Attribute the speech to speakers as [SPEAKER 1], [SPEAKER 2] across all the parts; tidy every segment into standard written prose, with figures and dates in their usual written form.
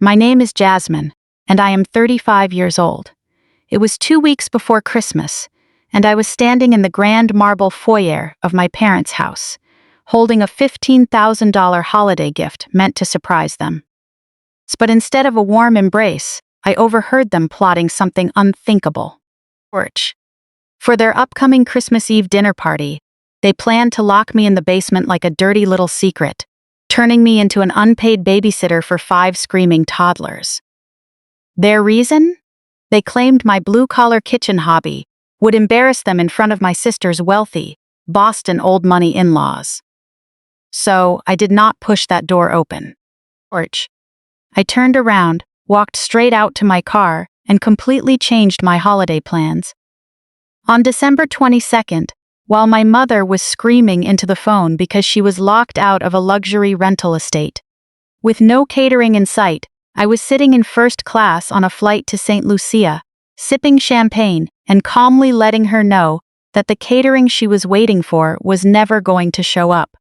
[SPEAKER 1] My name is Jasmine, and I am 35 years old. It was 2 weeks before Christmas, and I was standing in the grand marble foyer of my parents' house, holding a $15,000 holiday gift meant to surprise them. But instead of a warm embrace, I overheard them plotting something unthinkable. For their upcoming Christmas Eve dinner party, they planned to lock me in the basement like a dirty little secret, turning me into an unpaid babysitter for 5 screaming toddlers. Their reason? They claimed my blue-collar kitchen hobby would embarrass them in front of my sister's wealthy, Boston old money in-laws. So I did not push that door open. I turned around, walked straight out to my car, and completely changed my holiday plans. On December 22nd, while my mother was screaming into the phone because she was locked out of a luxury rental estate, with no catering in sight, I was sitting in first class on a flight to St. Lucia, sipping champagne and calmly letting her know that the catering she was waiting for was never going to show up.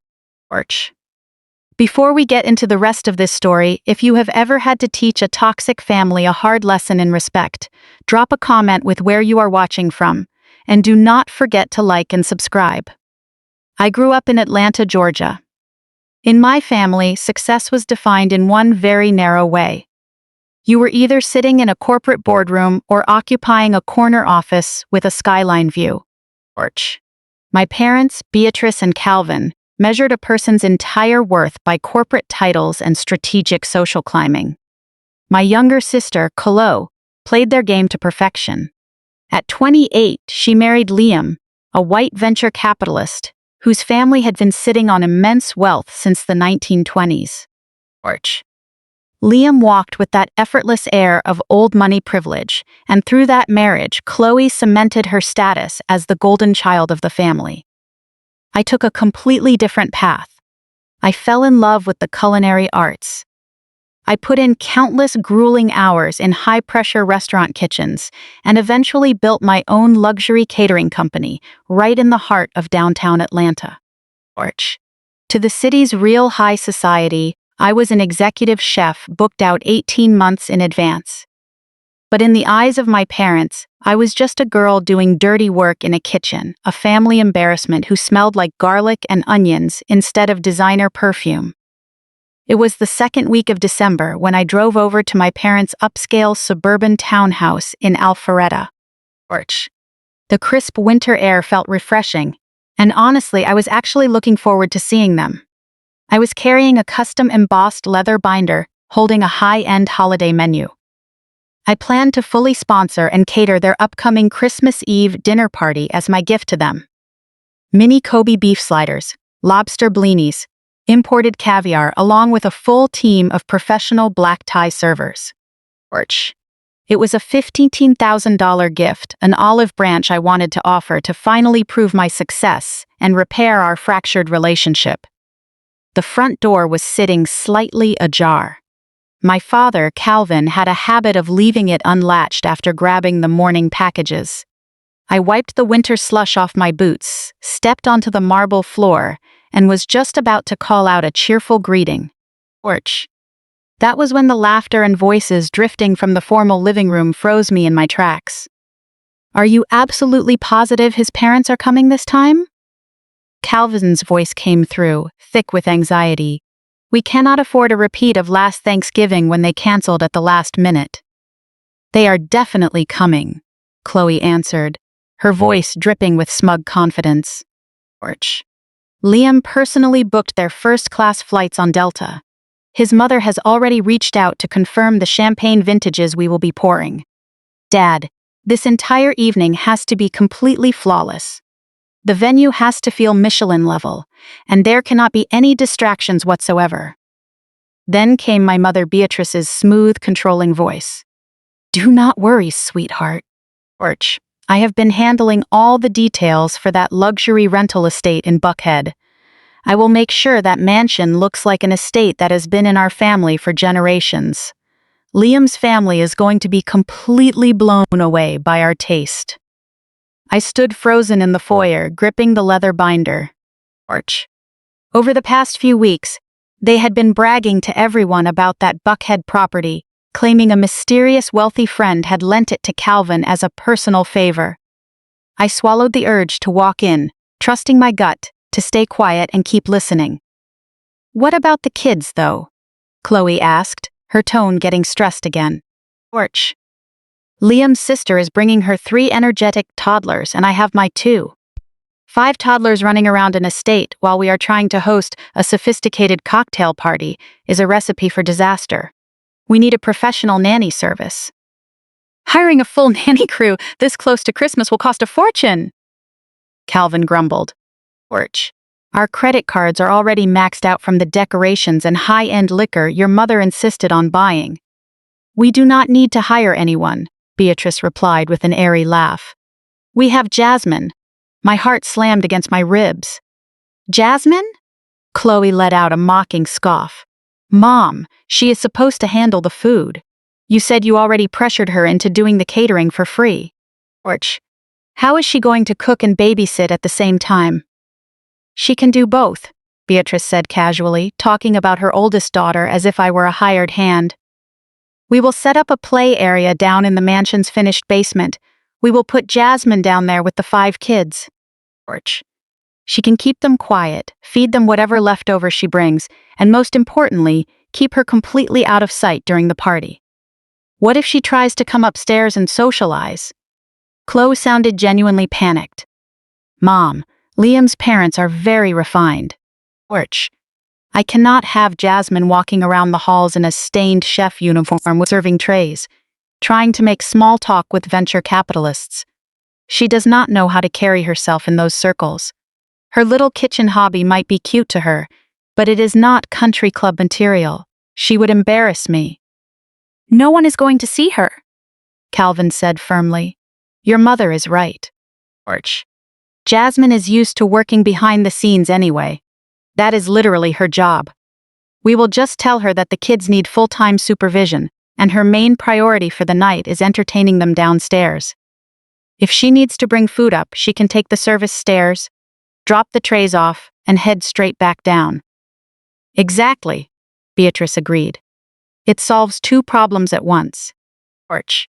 [SPEAKER 1] Before we get into the rest of this story, if you have ever had to teach a toxic family a hard lesson in respect, drop a comment with where you are watching from, and do not forget to like and subscribe. I grew up in Atlanta, Georgia. In my family, success was defined in one very narrow way. You were either sitting in a corporate boardroom or occupying a corner office with a skyline view. My parents, Beatrice and Calvin, measured a person's entire worth by corporate titles and strategic social climbing. My younger sister, Chloe, played their game to perfection. At 28, she married Liam, a white venture capitalist, whose family had been sitting on immense wealth since the 1920s. Liam walked with that effortless air of old money privilege, and through that marriage, Chloe cemented her status as the golden child of the family. I took a completely different path. I fell in love with the culinary arts. I put in countless grueling hours in high-pressure restaurant kitchens and eventually built my own luxury catering company right in the heart of downtown Atlanta. To the city's real high society, I was an executive chef booked out 18 months in advance. But in the eyes of my parents, I was just a girl doing dirty work in a kitchen, a family embarrassment who smelled like garlic and onions instead of designer perfume. It was the second week of December when I drove over to my parents' upscale suburban townhouse in Alpharetta. The crisp winter air felt refreshing, and honestly, I was actually looking forward to seeing them. I was carrying a custom embossed leather binder, holding a high-end holiday menu. I planned to fully sponsor and cater their upcoming Christmas Eve dinner party as my gift to them. Mini Kobe beef sliders, lobster blinis, imported caviar, along with a full team of professional black tie servers. It was a $15,000 gift, an olive branch I wanted to offer to finally prove my success and repair our fractured relationship. The front door was sitting slightly ajar. My father, Calvin, had a habit of leaving it unlatched after grabbing the morning packages. I wiped the winter slush off my boots, stepped onto the marble floor, and was just about to call out a cheerful greeting. That was when the laughter and voices drifting from the formal living room froze me in my tracks. "Are you absolutely positive his parents are coming this time?" Calvin's voice came through, thick with anxiety. "We cannot afford a repeat of last Thanksgiving when they canceled at the last minute." "They are definitely coming," Chloe answered, her voice dripping with smug confidence. Liam personally booked their first-class flights on Delta. His mother has already reached out to confirm the champagne vintages we will be pouring. "Dad, this entire evening has to be completely flawless. The venue has to feel Michelin level, and there cannot be any distractions whatsoever." Then came my mother Beatrice's smooth, controlling voice. "Do not worry, sweetheart. I have been handling all the details for that luxury rental estate in Buckhead. I will make sure that mansion looks like an estate that has been in our family for generations. Liam's family is going to be completely blown away by our taste." I stood frozen in the foyer, gripping the leather binder. Over the past few weeks, they had been bragging to everyone about that Buckhead property, claiming a mysterious wealthy friend had lent it to Calvin as a personal favor. I swallowed the urge to walk in, trusting my gut to stay quiet and keep listening. "What about the kids, though?" Chloe asked, her tone getting stressed again. "Orch. Liam's sister is bringing her 3 energetic toddlers, and I have my 2. 5 toddlers running around an estate while we are trying to host a sophisticated cocktail party is a recipe for disaster. We need a professional nanny service." "Hiring a full nanny crew this close to Christmas will cost a fortune," Calvin grumbled. "Orch. Our credit cards are already maxed out from the decorations and high-end liquor your mother insisted on buying." "We do not need to hire anyone," Beatrice replied with an airy laugh. "We have Jasmine." My heart slammed against my ribs. "Jasmine?" Chloe let out a mocking scoff. "Mom, she is supposed to handle the food. You said you already pressured her into doing the catering for free." "Orch. How is she going to cook and babysit at the same time?" "She can do both," Beatrice said casually, talking about her oldest daughter as if I were a hired hand. "We will set up a play area down in the mansion's finished basement. We will put Jasmine down there with the 5 kids. Orch. She can keep them quiet, feed them whatever leftovers she brings, and most importantly, keep her completely out of sight during the party. What if she tries to come upstairs and socialize?" Chloe sounded genuinely panicked. "Mom, Liam's parents are very refined. Orch. I cannot have Jasmine walking around the halls in a stained chef uniform with serving trays, trying to make small talk with venture capitalists. She does not know how to carry herself in those circles. Her little kitchen hobby might be cute to her, but it is not country club material. She would embarrass me." "No one is going to see her," Calvin said firmly. "Your mother is right. Orch. Jasmine is used to working behind the scenes anyway. That is literally her job. We will just tell her that the kids need full-time supervision, and her main priority for the night is entertaining them downstairs. If she needs to bring food up, she can take the service stairs, drop the trays off, and head straight back down." "Exactly," Beatrice agreed. "It solves 2 problems at once. Orch.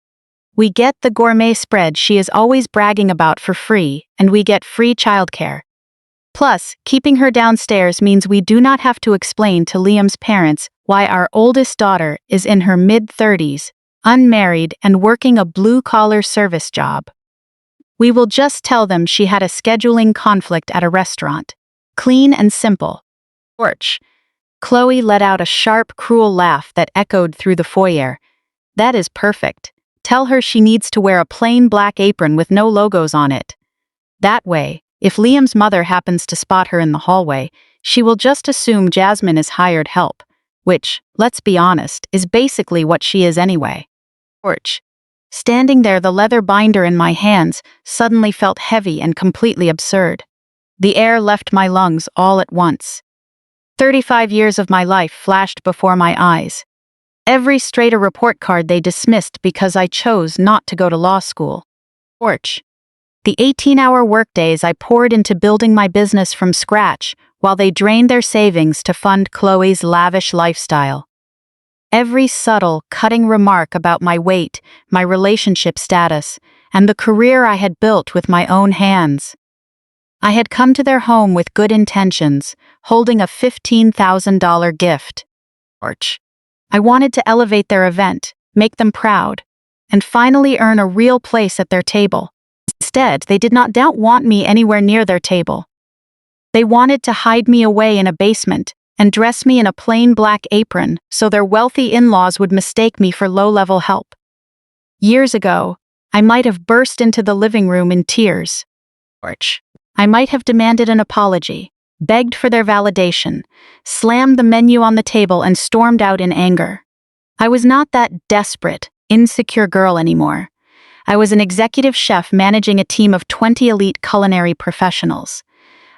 [SPEAKER 1] We get the gourmet spread she is always bragging about for free, and we get free childcare. Plus, keeping her downstairs means we do not have to explain to Liam's parents why our oldest daughter is in her mid-30s, unmarried, and working a blue-collar service job. We will just tell them she had a scheduling conflict at a restaurant. Clean and simple." Orch. Chloe let out a sharp, cruel laugh that echoed through the foyer. "That is perfect. Tell her she needs to wear a plain black apron with no logos on it. That way, if Liam's mother happens to spot her in the hallway, she will just assume Jasmine is hired help, which, let's be honest, is basically what she is anyway." Orch. Standing there, the leather binder in my hands suddenly felt heavy and completely absurd. The air left my lungs all at once. 35 years of my life flashed before my eyes. Every straighter report card they dismissed because I chose not to go to law school. Orch. The 18-hour workdays I poured into building my business from scratch while they drained their savings to fund Chloe's lavish lifestyle. Every subtle, cutting remark about my weight, my relationship status, and the career I had built with my own hands. I had come to their home with good intentions, holding a $15,000 gift. Orch. I wanted to elevate their event, make them proud, and finally earn a real place at their table. Instead, they did not want me anywhere near their table. They wanted to hide me away in a basement and dress me in a plain black apron so their wealthy in-laws would mistake me for low-level help. Years ago, I might have burst into the living room in tears. Orch. I might have demanded an apology, begged for their validation, slammed the menu on the table and stormed out in anger. I was not that desperate, insecure girl anymore. I was an executive chef managing a team of 20 elite culinary professionals.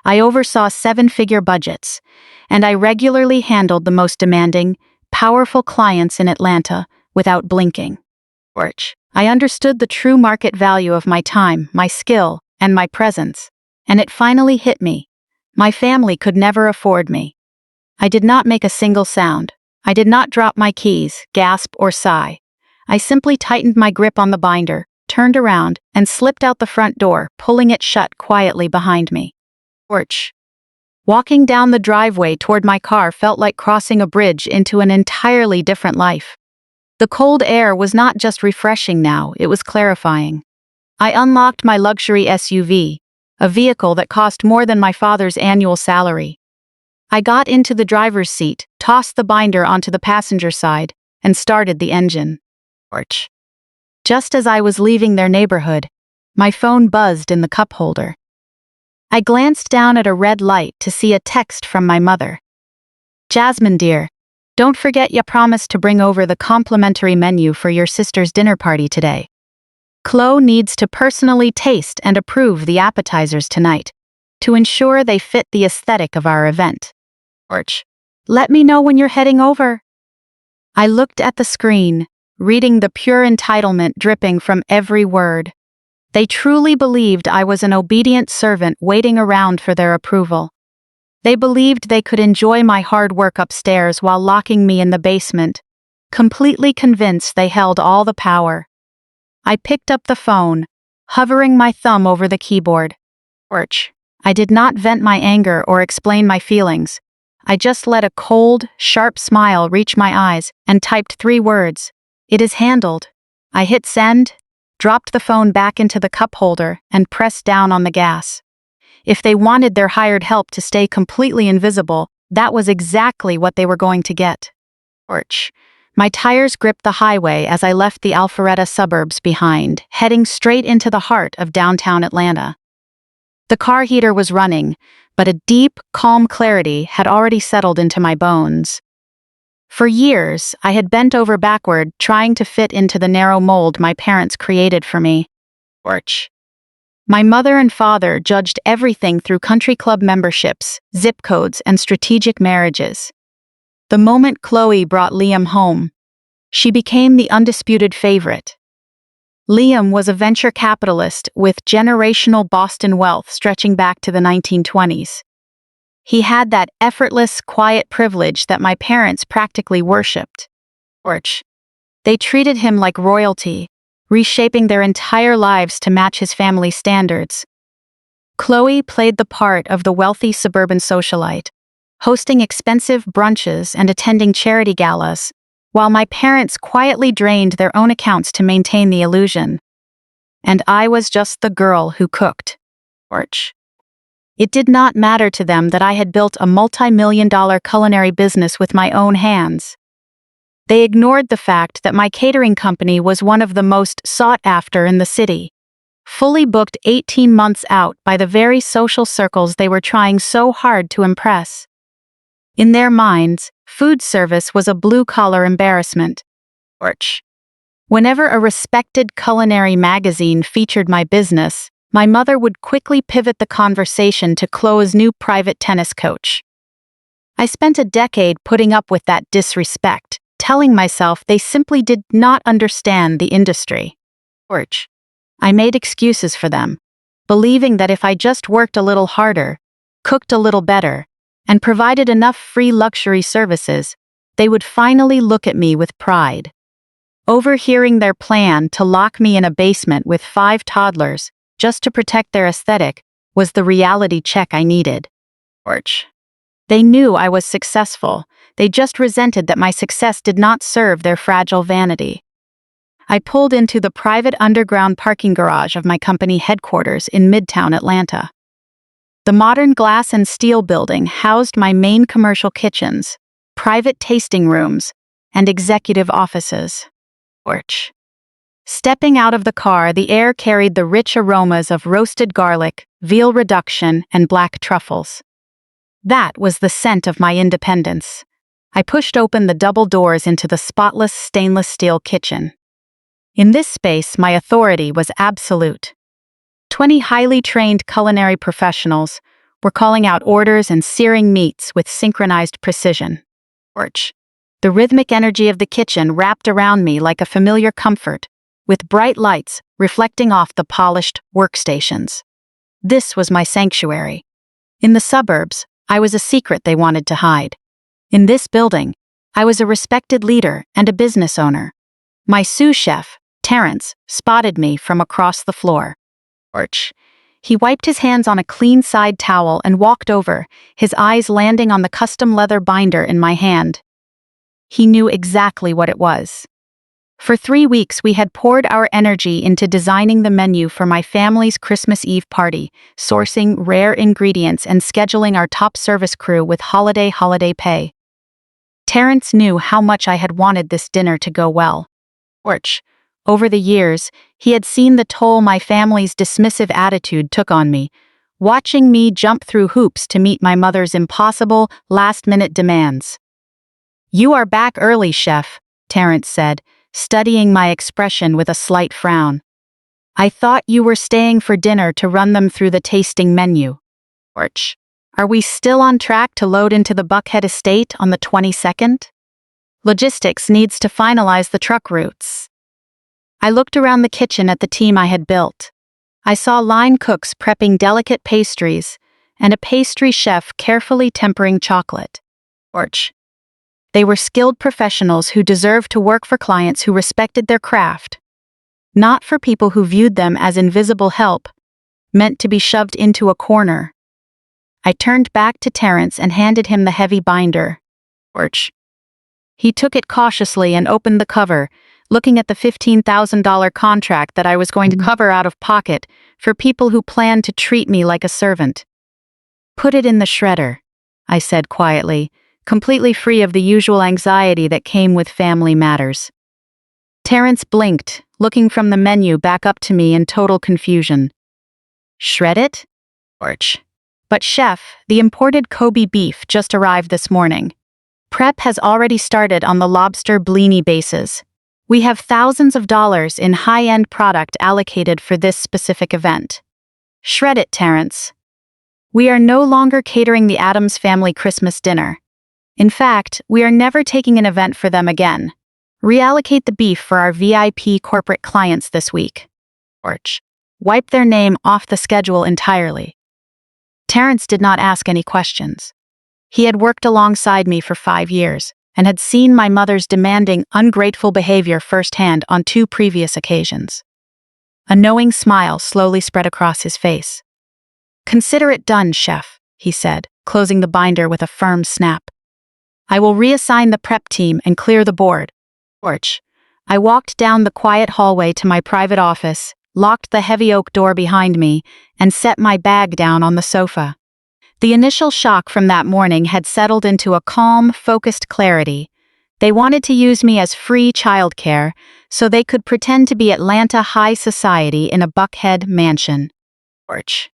[SPEAKER 1] I oversaw 7-figure budgets, and I regularly handled the most demanding, powerful clients in Atlanta without blinking. Orch. I understood the true market value of my time, my skill, and my presence, and it finally hit me. My family could never afford me. I did not make a single sound. I did not drop my keys, gasp, or sigh. I simply tightened my grip on the binder, turned around, and slipped out the front door, pulling it shut quietly behind me. Porch. Walking down the driveway toward my car felt like crossing a bridge into an entirely different life. The cold air was not just refreshing now, it was clarifying. I unlocked my luxury SUV, a vehicle that cost more than my father's annual salary. I got into the driver's seat, tossed the binder onto the passenger side, and started the engine. Porch. Just as I was leaving their neighborhood, my phone buzzed in the cup holder. I glanced down at a red light to see a text from my mother. Jasmine dear, don't forget you promised to bring over the complimentary menu for your sister's dinner party today. Chloe needs to personally taste and approve the appetizers tonight, to ensure they fit the aesthetic of our event. Porch. Let me know when you're heading over. I looked at the screen, reading the pure entitlement dripping from every word. They truly believed I was an obedient servant waiting around for their approval. They believed they could enjoy my hard work upstairs while locking me in the basement, completely convinced they held all the power. I picked up the phone, hovering my thumb over the keyboard. Porch. I did not vent my anger or explain my feelings. I just let a cold, sharp smile reach my eyes and typed 3 words. It is handled. I hit send, dropped the phone back into the cup holder, and pressed down on the gas. If they wanted their hired help to stay completely invisible, that was exactly what they were going to get. Porch. My tires gripped the highway as I left the Alpharetta suburbs behind, heading straight into the heart of downtown Atlanta. The car heater was running, but a deep, calm clarity had already settled into my bones. For years, I had bent over backward trying to fit into the narrow mold my parents created for me. Porch. My mother and father judged everything through country club memberships, zip codes, and strategic marriages. The moment Chloe brought Liam home, she became the undisputed favorite. Liam was a venture capitalist with generational Boston wealth stretching back to the 1920s. He had that effortless, quiet privilege that my parents practically worshipped. Porch. They treated him like royalty, reshaping their entire lives to match his family standards. Chloe played the part of the wealthy suburban socialite, hosting expensive brunches and attending charity galas, while my parents quietly drained their own accounts to maintain the illusion. And I was just the girl who cooked. Porch. It did not matter to them that I had built a multi-million-dollar culinary business with my own hands. They ignored the fact that my catering company was one of the most sought after in the city, fully booked 18 months out by the very social circles they were trying so hard to impress. In their minds, food service was a blue-collar embarrassment. Porch. Whenever a respected culinary magazine featured my business, my mother would quickly pivot the conversation to Chloe's new private tennis coach. I spent a decade putting up with that disrespect, telling myself they simply did not understand the industry. Porch. I made excuses for them, believing that if I just worked a little harder, cooked a little better, and provided enough free luxury services, they would finally look at me with pride. Overhearing their plan to lock me in a basement with 5 toddlers, just to protect their aesthetic, was the reality check I needed. Porch. They knew I was successful, they just resented that my success did not serve their fragile vanity. I pulled into the private underground parking garage of my company headquarters in Midtown Atlanta. The modern glass and steel building housed my main commercial kitchens, private tasting rooms, and executive offices. Porch. Stepping out of the car, the air carried the rich aromas of roasted garlic, veal reduction, and black truffles. That was the scent of my independence. I pushed open the double doors into the spotless stainless steel kitchen. In this space, my authority was absolute. 20 highly trained culinary professionals were calling out orders and searing meats with synchronized precision. Porch. The rhythmic energy of the kitchen wrapped around me like a familiar comfort, with bright lights reflecting off the polished workstations. This was my sanctuary. In the suburbs, I was a secret they wanted to hide. In this building, I was a respected leader and a business owner. My sous chef, Terrence, spotted me from across the floor. Porch. He wiped his hands on a clean side towel and walked over, his eyes landing on the custom leather binder in my hand. He knew exactly what it was. For 3 weeks, we had poured our energy into designing the menu for my family's Christmas Eve party, sourcing rare ingredients and scheduling our top service crew with holiday pay. Terrence knew how much I had wanted this dinner to go well. Porch. Over the years, he had seen the toll my family's dismissive attitude took on me, watching me jump through hoops to meet my mother's impossible, last-minute demands. "You are back early, chef," Terrence said, studying my expression with a slight frown. "I thought you were staying for dinner to run them through the tasting menu." Porch. Are we still on track to load into the Buckhead estate on the 22nd? Logistics needs to finalize the truck routes. I looked around the kitchen at the team I had built. I saw line cooks prepping delicate pastries and a pastry chef carefully tempering chocolate. Porch. They were skilled professionals who deserved to work for clients who respected their craft, not for people who viewed them as invisible help, meant to be shoved into a corner. I turned back to Terrence and handed him the heavy binder. Porch. He took it cautiously and opened the cover, looking at the $15,000 contract that I was going to cover out of pocket for people who planned to treat me like a servant. "Put it in the shredder," I said quietly, completely free of the usual anxiety that came with family matters. Terrence blinked, looking from the menu back up to me in total confusion. "Shred it?" Porch. "But chef, the imported Kobe beef just arrived this morning. Prep has already started on the lobster blini bases. We have thousands of dollars in high-end product allocated for this specific event. Shred it, Terrence. We are no longer catering the Addams family Christmas dinner. In fact, we are never taking an event for them again. Reallocate the beef for our VIP corporate clients this week." Porch. Wipe their name off the schedule entirely. Terrence did not ask any questions. He had worked alongside me for 5 years and had seen my mother's demanding, ungrateful behavior firsthand on 2 previous occasions. A knowing smile slowly spread across his face. "Consider it done, chef," he said, closing the binder with a firm snap. "I will reassign the prep team and clear the board." Porch. I walked down the quiet hallway to my private office, locked the heavy oak door behind me, and set my bag down on the sofa. The initial shock from that morning had settled into a calm, focused clarity. They wanted to use me as free childcare, so they could pretend to be Atlanta high society in a Buckhead mansion. Porch.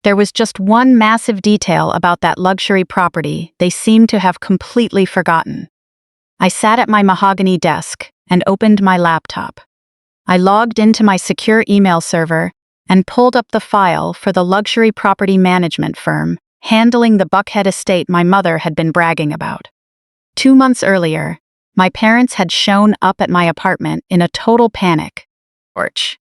[SPEAKER 1] There was just one massive detail about that luxury property they seemed to have completely forgotten. I sat at my mahogany desk and opened my laptop. I logged into my secure email server and pulled up the file for the luxury property management firm handling the Buckhead estate my mother had been bragging about. 2 months earlier, my parents had shown up at my apartment in a total panic. Porch.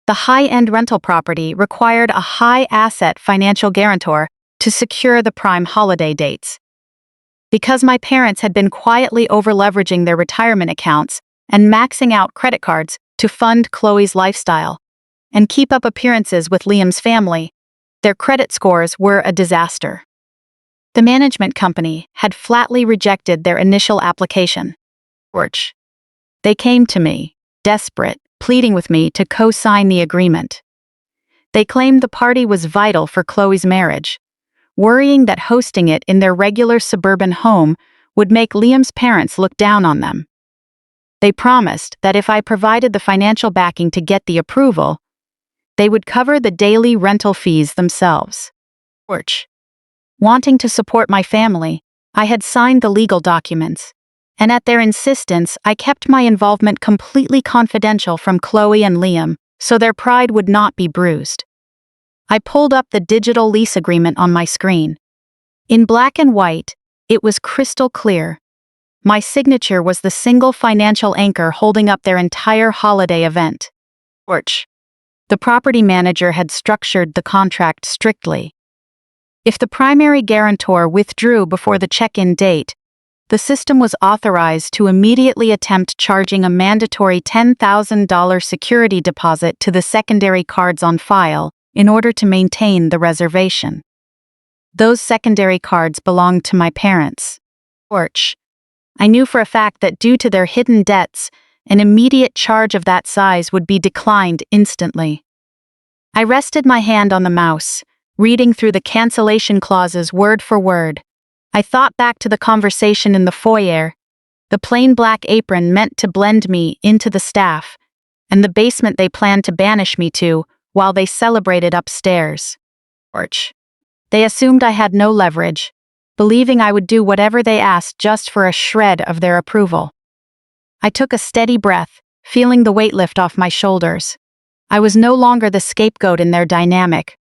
[SPEAKER 1] The high-end rental property required a high-asset financial guarantor to secure the prime holiday dates. Because my parents had been quietly over-leveraging their retirement accounts and maxing out credit cards to fund Chloe's lifestyle and keep up appearances with Liam's family, their credit scores were a disaster. The management company had flatly rejected their initial application. Porch. They came to me, desperate, pleading with me to co-sign the agreement. They claimed the party was vital for Chloe's marriage, worrying that hosting it in their regular suburban home would make Liam's parents look down on them. They promised that if I provided the financial backing to get the approval, they would cover the daily rental fees themselves. Porch. Wanting to support my family, I had signed the legal documents, and at their insistence, I kept my involvement completely confidential from Chloe and Liam, so their pride would not be bruised. I pulled up the digital lease agreement on my screen. In black and white, it was crystal clear. My signature was the single financial anchor holding up their entire holiday event. Porch. The property manager had structured the contract strictly. If the primary guarantor withdrew before the check-in date, The system was authorized to immediately attempt charging a mandatory $10,000 security deposit to the secondary cards on file in order to maintain the reservation. Those secondary cards belonged to my parents. Porch. I knew for a fact that due to their hidden debts, an immediate charge of that size would be declined instantly. I rested my hand on the mouse, reading through the cancellation clauses word for word. I thought back to the conversation in the foyer, the plain black apron meant to blend me into the staff, and the basement they planned to banish me to while they celebrated upstairs. Porch. They assumed I had no leverage, believing I would do whatever they asked just for a shred of their approval. I took a steady breath, feeling the weight lift off my shoulders. I was no longer the scapegoat in their dynamic.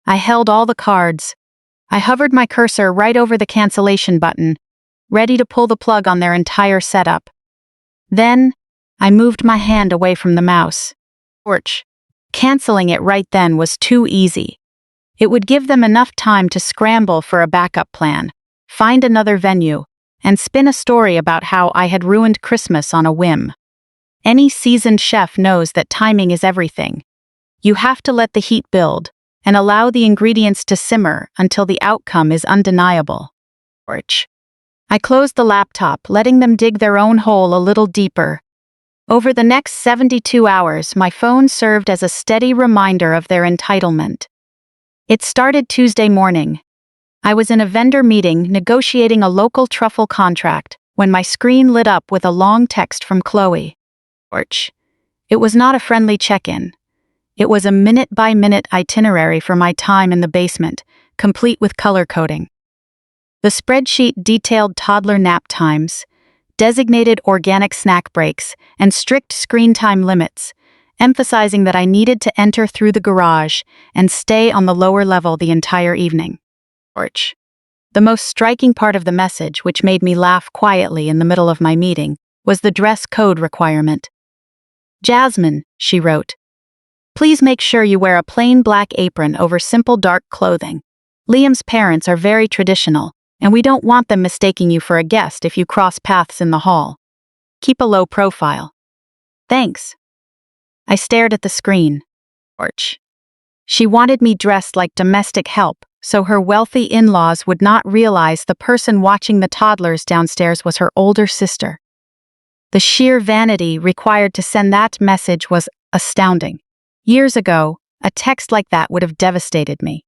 [SPEAKER 1] I held all the cards. I hovered my cursor right over the cancellation button, ready to pull the plug on their entire setup. Then, I moved my hand away from the mouse. Porch. Canceling it right then was too easy. It would give them enough time to scramble for a backup plan, find another venue, and spin a story about how I had ruined Christmas on a whim. Any seasoned chef knows that timing is everything. You have to let the heat build and allow the ingredients to simmer until the outcome is undeniable. Porch. I closed the laptop, letting them dig their own hole a little deeper. Over the next 72 hours, my phone served as a steady reminder of their entitlement. It started Tuesday morning. I was in a vendor meeting negotiating a local truffle contract when my screen lit up with a long text from Chloe. Porch. It was not a friendly check-in. It was a minute-by-minute itinerary for my time in the basement, complete with color coding. The spreadsheet detailed toddler nap times, designated organic snack breaks, and strict screen time limits, emphasizing that I needed to enter through the garage and stay on the lower level the entire evening. Porch. The most striking part of the message, which made me laugh quietly in the middle of my meeting, was the dress code requirement. Jasmine, she wrote. Please make sure you wear a plain black apron over simple dark clothing. Liam's parents are very traditional, and we don't want them mistaking you for a guest if you cross paths in the hall. Keep a low profile. Thanks. I stared at the screen. Porch. She wanted me dressed like domestic help, so her wealthy in-laws would not realize the person watching the toddlers downstairs was her older sister. The sheer vanity required to send that message was astounding. Years ago, a text like that would have devastated me.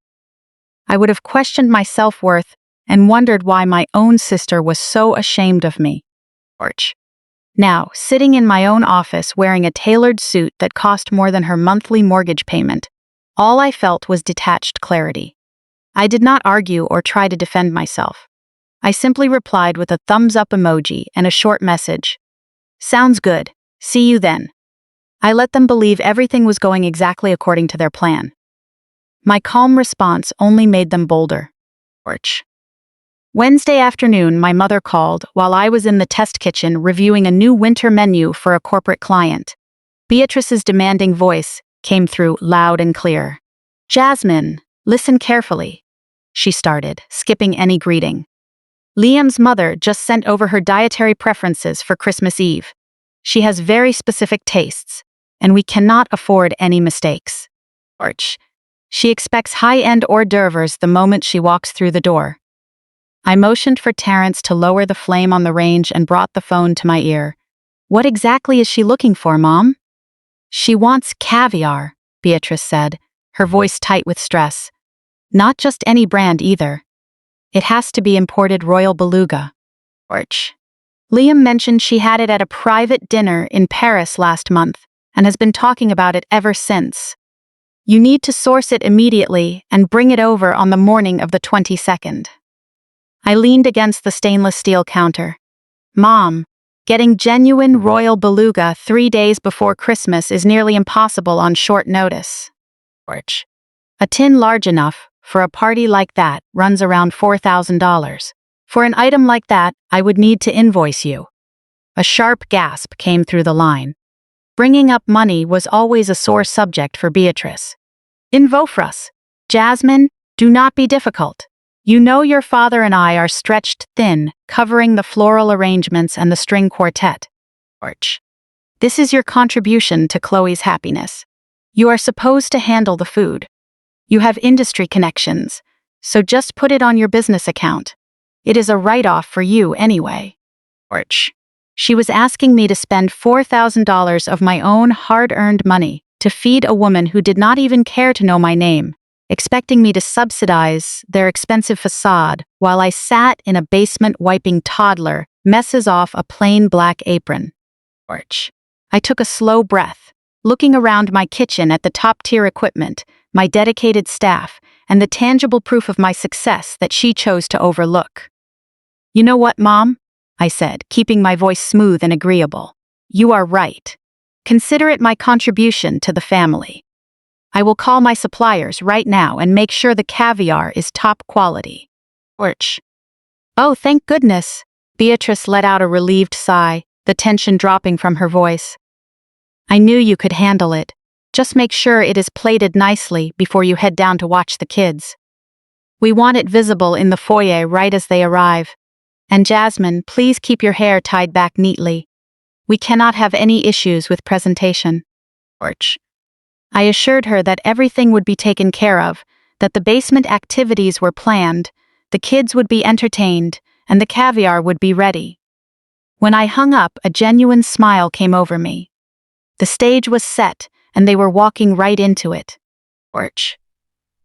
[SPEAKER 1] I would have questioned my self-worth and wondered why my own sister was so ashamed of me. Porch. Now, sitting in my own office wearing a tailored suit that cost more than her monthly mortgage payment, all I felt was detached clarity. I did not argue or try to defend myself. I simply replied with a thumbs-up emoji and a short message. Sounds good. See you then. I let them believe everything was going exactly according to their plan. My calm response only made them bolder. Porch. Wednesday afternoon, my mother called while I was in the test kitchen reviewing a new winter menu for a corporate client. Beatrice's demanding voice came through loud and clear. Jasmine, listen carefully, she started, skipping any greeting. Liam's mother just sent over her dietary preferences for Christmas Eve. She has very specific tastes, and we cannot afford any mistakes. Porch. She expects high-end hors d'oeuvres the moment she walks through the door. I motioned for Terrence to lower the flame on the range and brought the phone to my ear. What exactly is she looking for, Mom? She wants caviar, Beatrice said, her voice tight with stress. Not just any brand either. It has to be imported royal beluga. Porch. Liam mentioned she had it at a private dinner in Paris last month and has been talking about it ever since. You need to source it immediately and bring it over on the morning of the 22nd. I leaned against the stainless steel counter. Mom, getting genuine royal beluga 3 days before Christmas is nearly impossible on short notice. Porch. A tin large enough for a party like that runs around $4,000. For an item like that, I would need to invoice you. A sharp gasp came through the line. Bringing up money was always a sore subject for Beatrice. Invoice, Jasmine, do not be difficult. You know your father and I are stretched thin, covering the floral arrangements and the string quartet. Orch. This is your contribution to Chloe's happiness. You are supposed to handle the food. You have industry connections, so just put it on your business account. It is a write-off for you anyway. Orch. She was asking me to spend $4,000 of my own hard-earned money to feed a woman who did not even care to know my name, expecting me to subsidize their expensive facade while I sat in a basement wiping toddler messes off a plain black apron. Orch. I took a slow breath, looking around my kitchen at the top-tier equipment, my dedicated staff, and the tangible proof of my success that she chose to overlook. You know what, Mom? I said, keeping my voice smooth and agreeable. You are right. Consider it my contribution to the family. I will call my suppliers right now and make sure the caviar is top quality. Orch. Oh, thank goodness. Beatrice let out a relieved sigh, the tension dropping from her voice. I knew you could handle it. Just make sure it is plated nicely before you head down to watch the kids. We want it visible in the foyer right as they arrive. And Jasmine, please keep your hair tied back neatly. We cannot have any issues with presentation. Orch. I assured her that everything would be taken care of, that the basement activities were planned, the kids would be entertained, and the caviar would be ready. When I hung up, a genuine smile came over me. The stage was set, and they were walking right into it. Orch.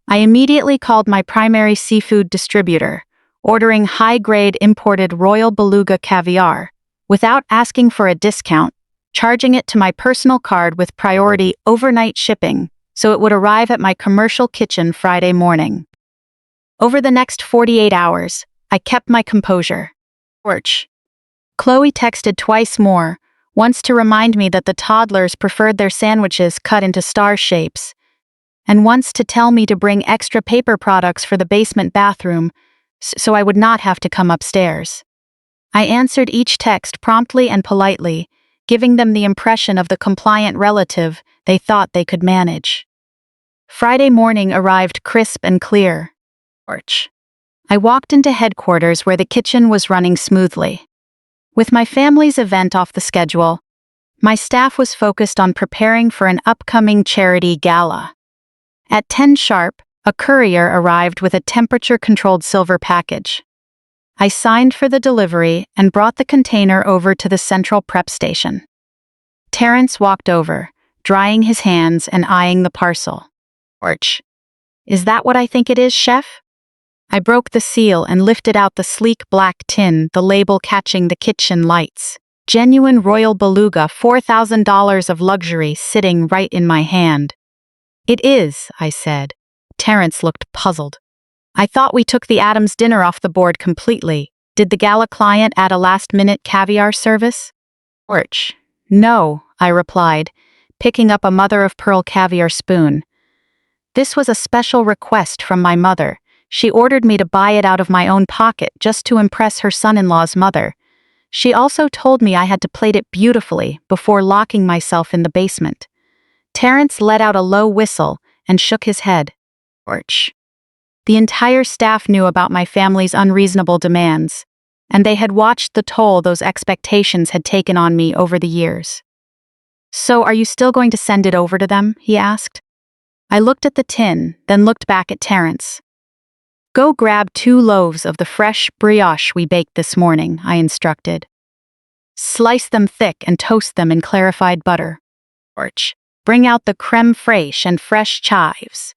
[SPEAKER 1] I immediately called my primary seafood distributor, ordering high-grade imported Royal Beluga caviar, without asking for a discount, charging it to my personal card with priority overnight shipping, so it would arrive at my commercial kitchen Friday morning. Over the next 48 hours, I kept my composure. Orch. Chloe texted twice more, once to remind me that the toddlers preferred their sandwiches cut into star shapes, and once to tell me to bring extra paper products for the basement bathroom, so I would not have to come upstairs. I answered each text promptly and politely, giving them the impression of the compliant relative they thought they could manage. Friday morning arrived crisp and clear. Orch. I walked into headquarters where the kitchen was running smoothly. With my family's event off the schedule, my staff was focused on preparing for an upcoming charity gala. At 10 sharp, a courier arrived with a temperature-controlled silver package. I signed for the delivery and brought the container over to the central prep station. Terrence walked over, drying his hands and eyeing the parcel. Orch. Is that what I think it is, chef? I broke the seal and lifted out the sleek black tin, the label catching the kitchen lights. Genuine Royal Beluga, $4,000 of luxury sitting right in my hand. It is, I said. Terrence looked puzzled. I thought we took the Adams dinner off the board completely. Did the gala client add a last-minute caviar service? Orch. No, I replied, picking up a mother-of-pearl caviar spoon. This was a special request from my mother. She ordered me to buy it out of my own pocket just to impress her son-in-law's mother. She also told me I had to plate it beautifully before locking myself in the basement. Terrence let out a low whistle and shook his head. Orch. The entire staff knew about my family's unreasonable demands, and they had watched the toll those expectations had taken on me over the years. So are you still going to send it over to them? He asked. I looked at the tin, then looked back at Terrence. Go grab 2 loaves of the fresh brioche we baked this morning, I instructed. Slice them thick and toast them in clarified butter. Orch. Bring out the creme fraiche and fresh chives.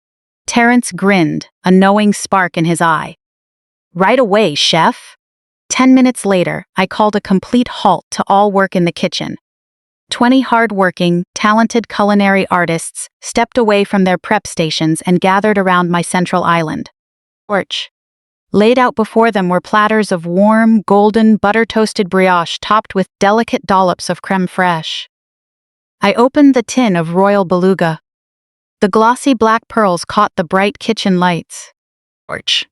[SPEAKER 1] Terrence grinned, a knowing spark in his eye. Right away, chef. 10 minutes later, I called a complete halt to all work in the kitchen. 20 hard-working, talented culinary artists stepped away from their prep stations and gathered around my central island. Orch. Laid out before them were platters of warm, golden, butter-toasted brioche topped with delicate dollops of creme fraiche. I opened the tin of Royal Beluga. The glossy black pearls caught the bright kitchen lights. Orch.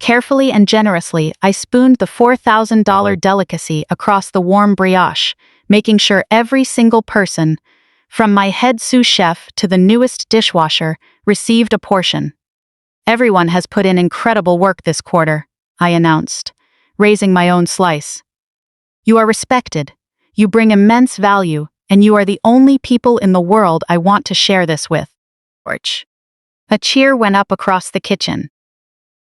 [SPEAKER 1] Carefully and generously, I spooned the $4,000 delicacy across the warm brioche, making sure every single person, from my head sous chef to the newest dishwasher, received a portion. Everyone has put in incredible work this quarter, I announced, raising my own slice. You are respected, you bring immense value, and you are the only people in the world I want to share this with. George. A cheer went up across the kitchen.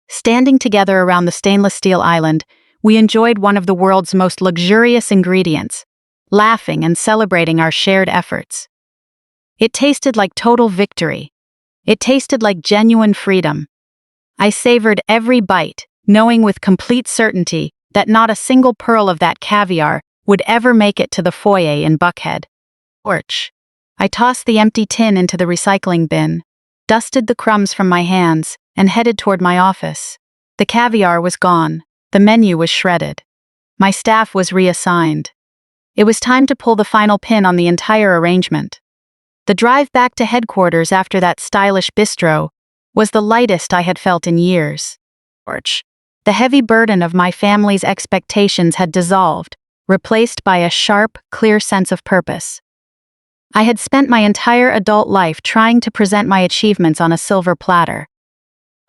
[SPEAKER 1] Standing together around the stainless steel island, we enjoyed one of the world's most luxurious ingredients, laughing and celebrating our shared efforts. It tasted like total victory. It tasted like genuine freedom. I savored every bite, knowing with complete certainty that not a single pearl of that caviar would ever make it to the foyer in Buckhead. Porch. I tossed the empty tin into the recycling bin, dusted the crumbs from my hands, and headed toward my office. The caviar was gone. The menu was shredded. My staff was reassigned. It was time to pull the final pin on the entire arrangement. The drive back to headquarters after that stylish bistro was the lightest I had felt in years. The heavy burden of my family's expectations had dissolved, replaced by a sharp, clear sense of purpose. I had spent my entire adult life trying to present my achievements on a silver platter,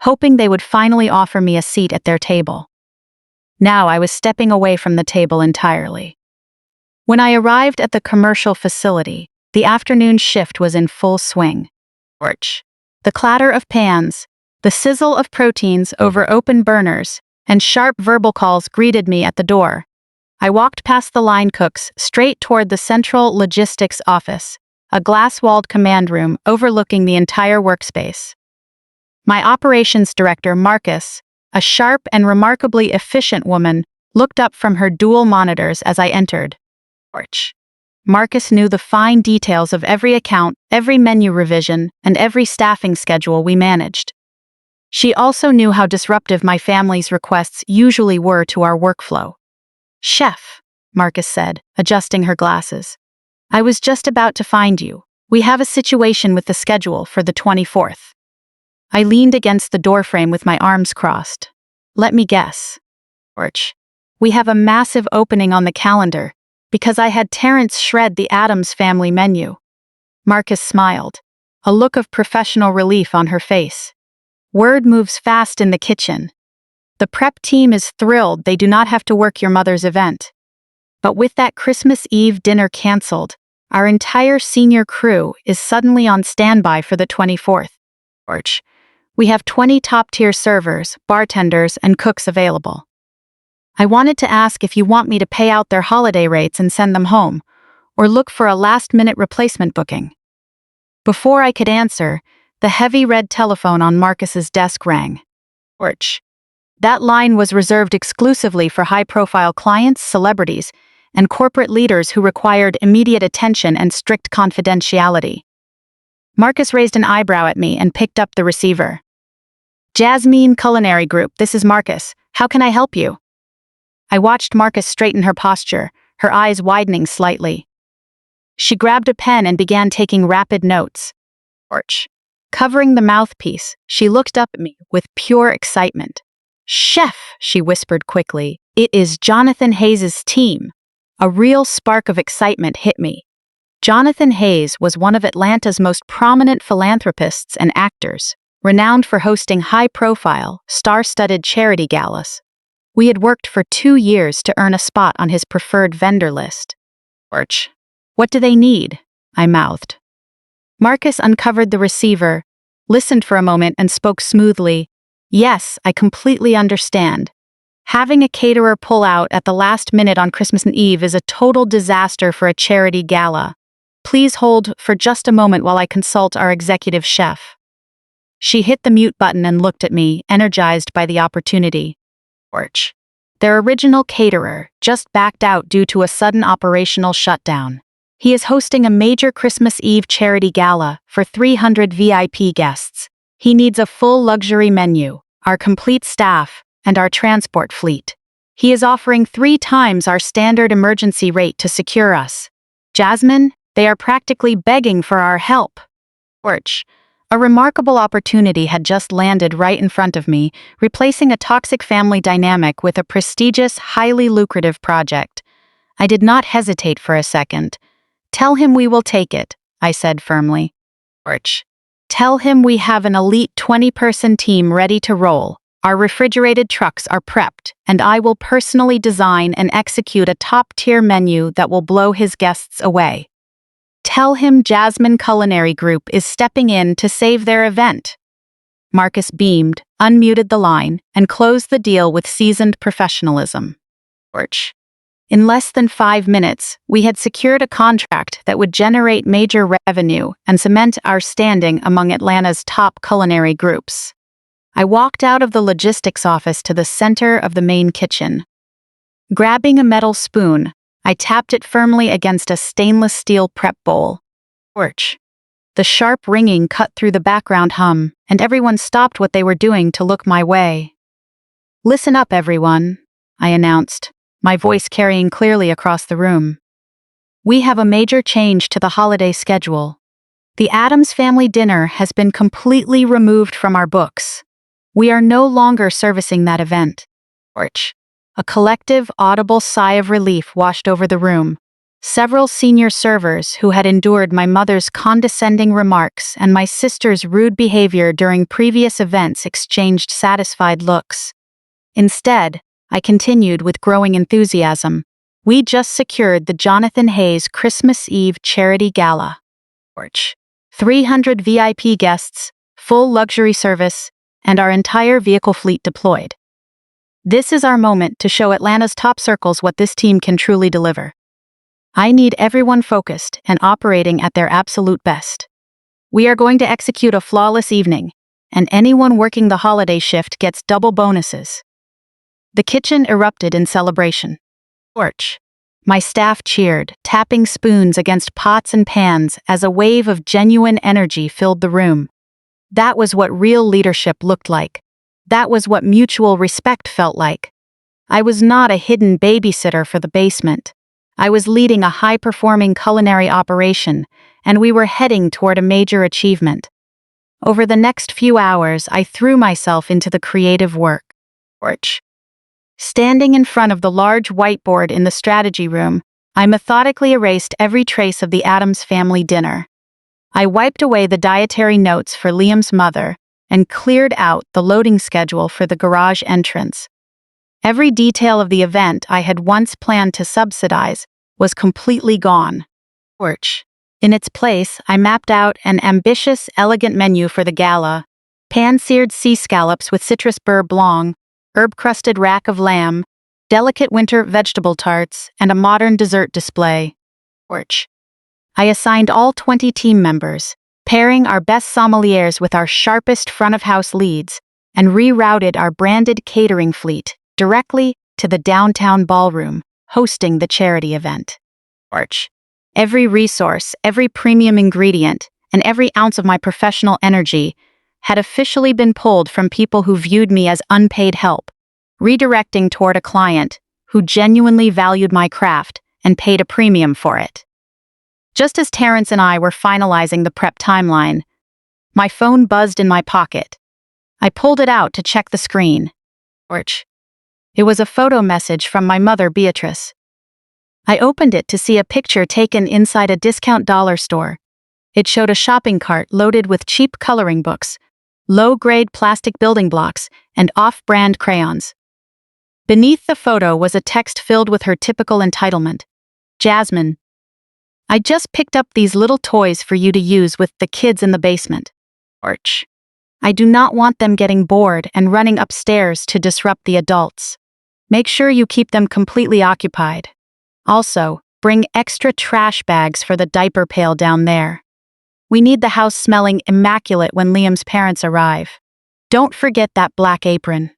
[SPEAKER 1] hoping they would finally offer me a seat at their table. Now I was stepping away from the table entirely. When I arrived at the commercial facility, the afternoon shift was in full swing. The clatter of pans, the sizzle of proteins over open burners, and sharp verbal calls greeted me at the door. I walked past the line cooks straight toward the central logistics office, a glass-walled command room overlooking the entire workspace. My operations director, Marcus, a sharp and remarkably efficient woman, looked up from her dual monitors as I entered. Marcus knew the fine details of every account, every menu revision, and every staffing schedule we managed. She also knew how disruptive my family's requests usually were to our workflow. "Chef," Marcus said, adjusting her glasses. "I was just about to find you. We have a situation with the schedule for the 24th. I leaned against the doorframe with my arms crossed. "Let me guess. We have a massive opening on the calendar, because I had Terrence shred the Addams family menu." Marcus smiled, a look of professional relief on her face. Word moves fast in the kitchen. The prep team is thrilled they do not have to work your mother's event. But with that Christmas Eve dinner canceled, our entire senior crew is suddenly on standby for the 24th. We have 20 top-tier servers, bartenders, and cooks available. I wanted to ask if you want me to pay out their holiday rates and send them home, or look for a last-minute replacement booking. Before I could answer, the heavy red telephone on Marcus's desk rang. That line was reserved exclusively for high-profile clients, celebrities, and corporate leaders who required immediate attention and strict confidentiality. Marcus raised an eyebrow at me and picked up the receiver. "Jasmine Culinary Group, this is Marcus. How can I help you?" I watched Marcus straighten her posture, her eyes widening slightly. She grabbed a pen and began taking rapid notes. Covering the mouthpiece, she looked up at me with pure excitement. "Chef," she whispered quickly, "it is Jonathan Hayes' team." A real spark of excitement hit me. Jonathan Hayes was one of Atlanta's most prominent philanthropists and actors, renowned for hosting high-profile, star-studded charity galas. We had worked for 2 years to earn a spot on his preferred vendor list. "What do they need?" I mouthed. Marcus uncovered the receiver, listened for a moment, and spoke smoothly. "Yes, I completely understand. Having a caterer pull out at the last minute on Christmas Eve is a total disaster for a charity gala. Please hold for just a moment while I consult our executive chef." She hit the mute button and looked at me, energized by the opportunity. Their original caterer just backed out due to a sudden operational shutdown. He is hosting a major Christmas Eve charity gala for 300 VIP guests. He needs a full luxury menu, our complete staff, and our transport fleet. He is offering 3 times our standard emergency rate to secure us. Jasmine, they are practically begging for our help. A remarkable opportunity had just landed right in front of me, replacing a toxic family dynamic with a prestigious, highly lucrative project. I did not hesitate for a second. "Tell him we will take it," I said firmly. Tell him we have an elite 20-person team ready to roll. Our refrigerated trucks are prepped, and I will personally design and execute a top-tier menu that will blow his guests away. Tell him Jasmine Culinary Group is stepping in to save their event." Marcus beamed, unmuted the line, and closed the deal with seasoned professionalism. In less than 5 minutes, we had secured a contract that would generate major revenue and cement our standing among Atlanta's top culinary groups. I walked out of the logistics office to the center of the main kitchen. Grabbing a metal spoon, I tapped it firmly against a stainless steel prep bowl. The sharp ringing cut through the background hum, and everyone stopped what they were doing to look my way. "Listen up, everyone," I announced, my voice carrying clearly across the room. "We have a major change to the holiday schedule. The Addams family dinner has been completely removed from our books. We are no longer servicing that event." A collective, audible sigh of relief washed over the room. Several senior servers who had endured my mother's condescending remarks and my sister's rude behavior during previous events exchanged satisfied looks. Instead, I continued with growing enthusiasm. "We just secured the Jonathan Hayes Christmas Eve Charity Gala. 300 VIP guests, full luxury service, and our entire vehicle fleet deployed. This is our moment to show Atlanta's top circles what this team can truly deliver. I need everyone focused and operating at their absolute best. We are going to execute a flawless evening, and anyone working the holiday shift gets double bonuses." The kitchen erupted in celebration. My staff cheered, tapping spoons against pots and pans as a wave of genuine energy filled the room. That was what real leadership looked like. That was what mutual respect felt like. I was not a hidden babysitter for the basement. I was leading a high-performing culinary operation, and we were heading toward a major achievement. Over the next few hours, I threw myself into the creative work. Standing in front of the large whiteboard in the strategy room, I methodically erased every trace of the Addams family dinner. I wiped away the dietary notes for Liam's mother and cleared out the loading schedule for the garage entrance. Every detail of the event I had once planned to subsidize was completely gone. In its place, I mapped out an ambitious, elegant menu for the gala: pan-seared sea scallops with citrus beurre blanc, herb-crusted rack of lamb, delicate winter vegetable tarts, and a modern dessert display. I assigned all 20 team members, pairing our best sommeliers with our sharpest front-of-house leads, and rerouted our branded catering fleet directly to the downtown ballroom, hosting the charity event. Every resource, every premium ingredient, and every ounce of my professional energy had officially been pulled from people who viewed me as unpaid help, redirecting toward a client who genuinely valued my craft and paid a premium for it. Just as Terrence and I were finalizing the prep timeline, my phone buzzed in my pocket. I pulled it out to check the screen. It was a photo message from my mother, Beatrice. I opened it to see a picture taken inside a discount dollar store. It showed a shopping cart loaded with cheap coloring books, low-grade plastic building blocks, and off-brand crayons. Beneath the photo was a text filled with her typical entitlement. "Jasmine, I just picked up these little toys for you to use with the kids in the basement. I do not want them getting bored and running upstairs to disrupt the adults. Make sure you keep them completely occupied. Also, bring extra trash bags for the diaper pail down there. We need the house smelling immaculate when Liam's parents arrive. Don't forget that black apron."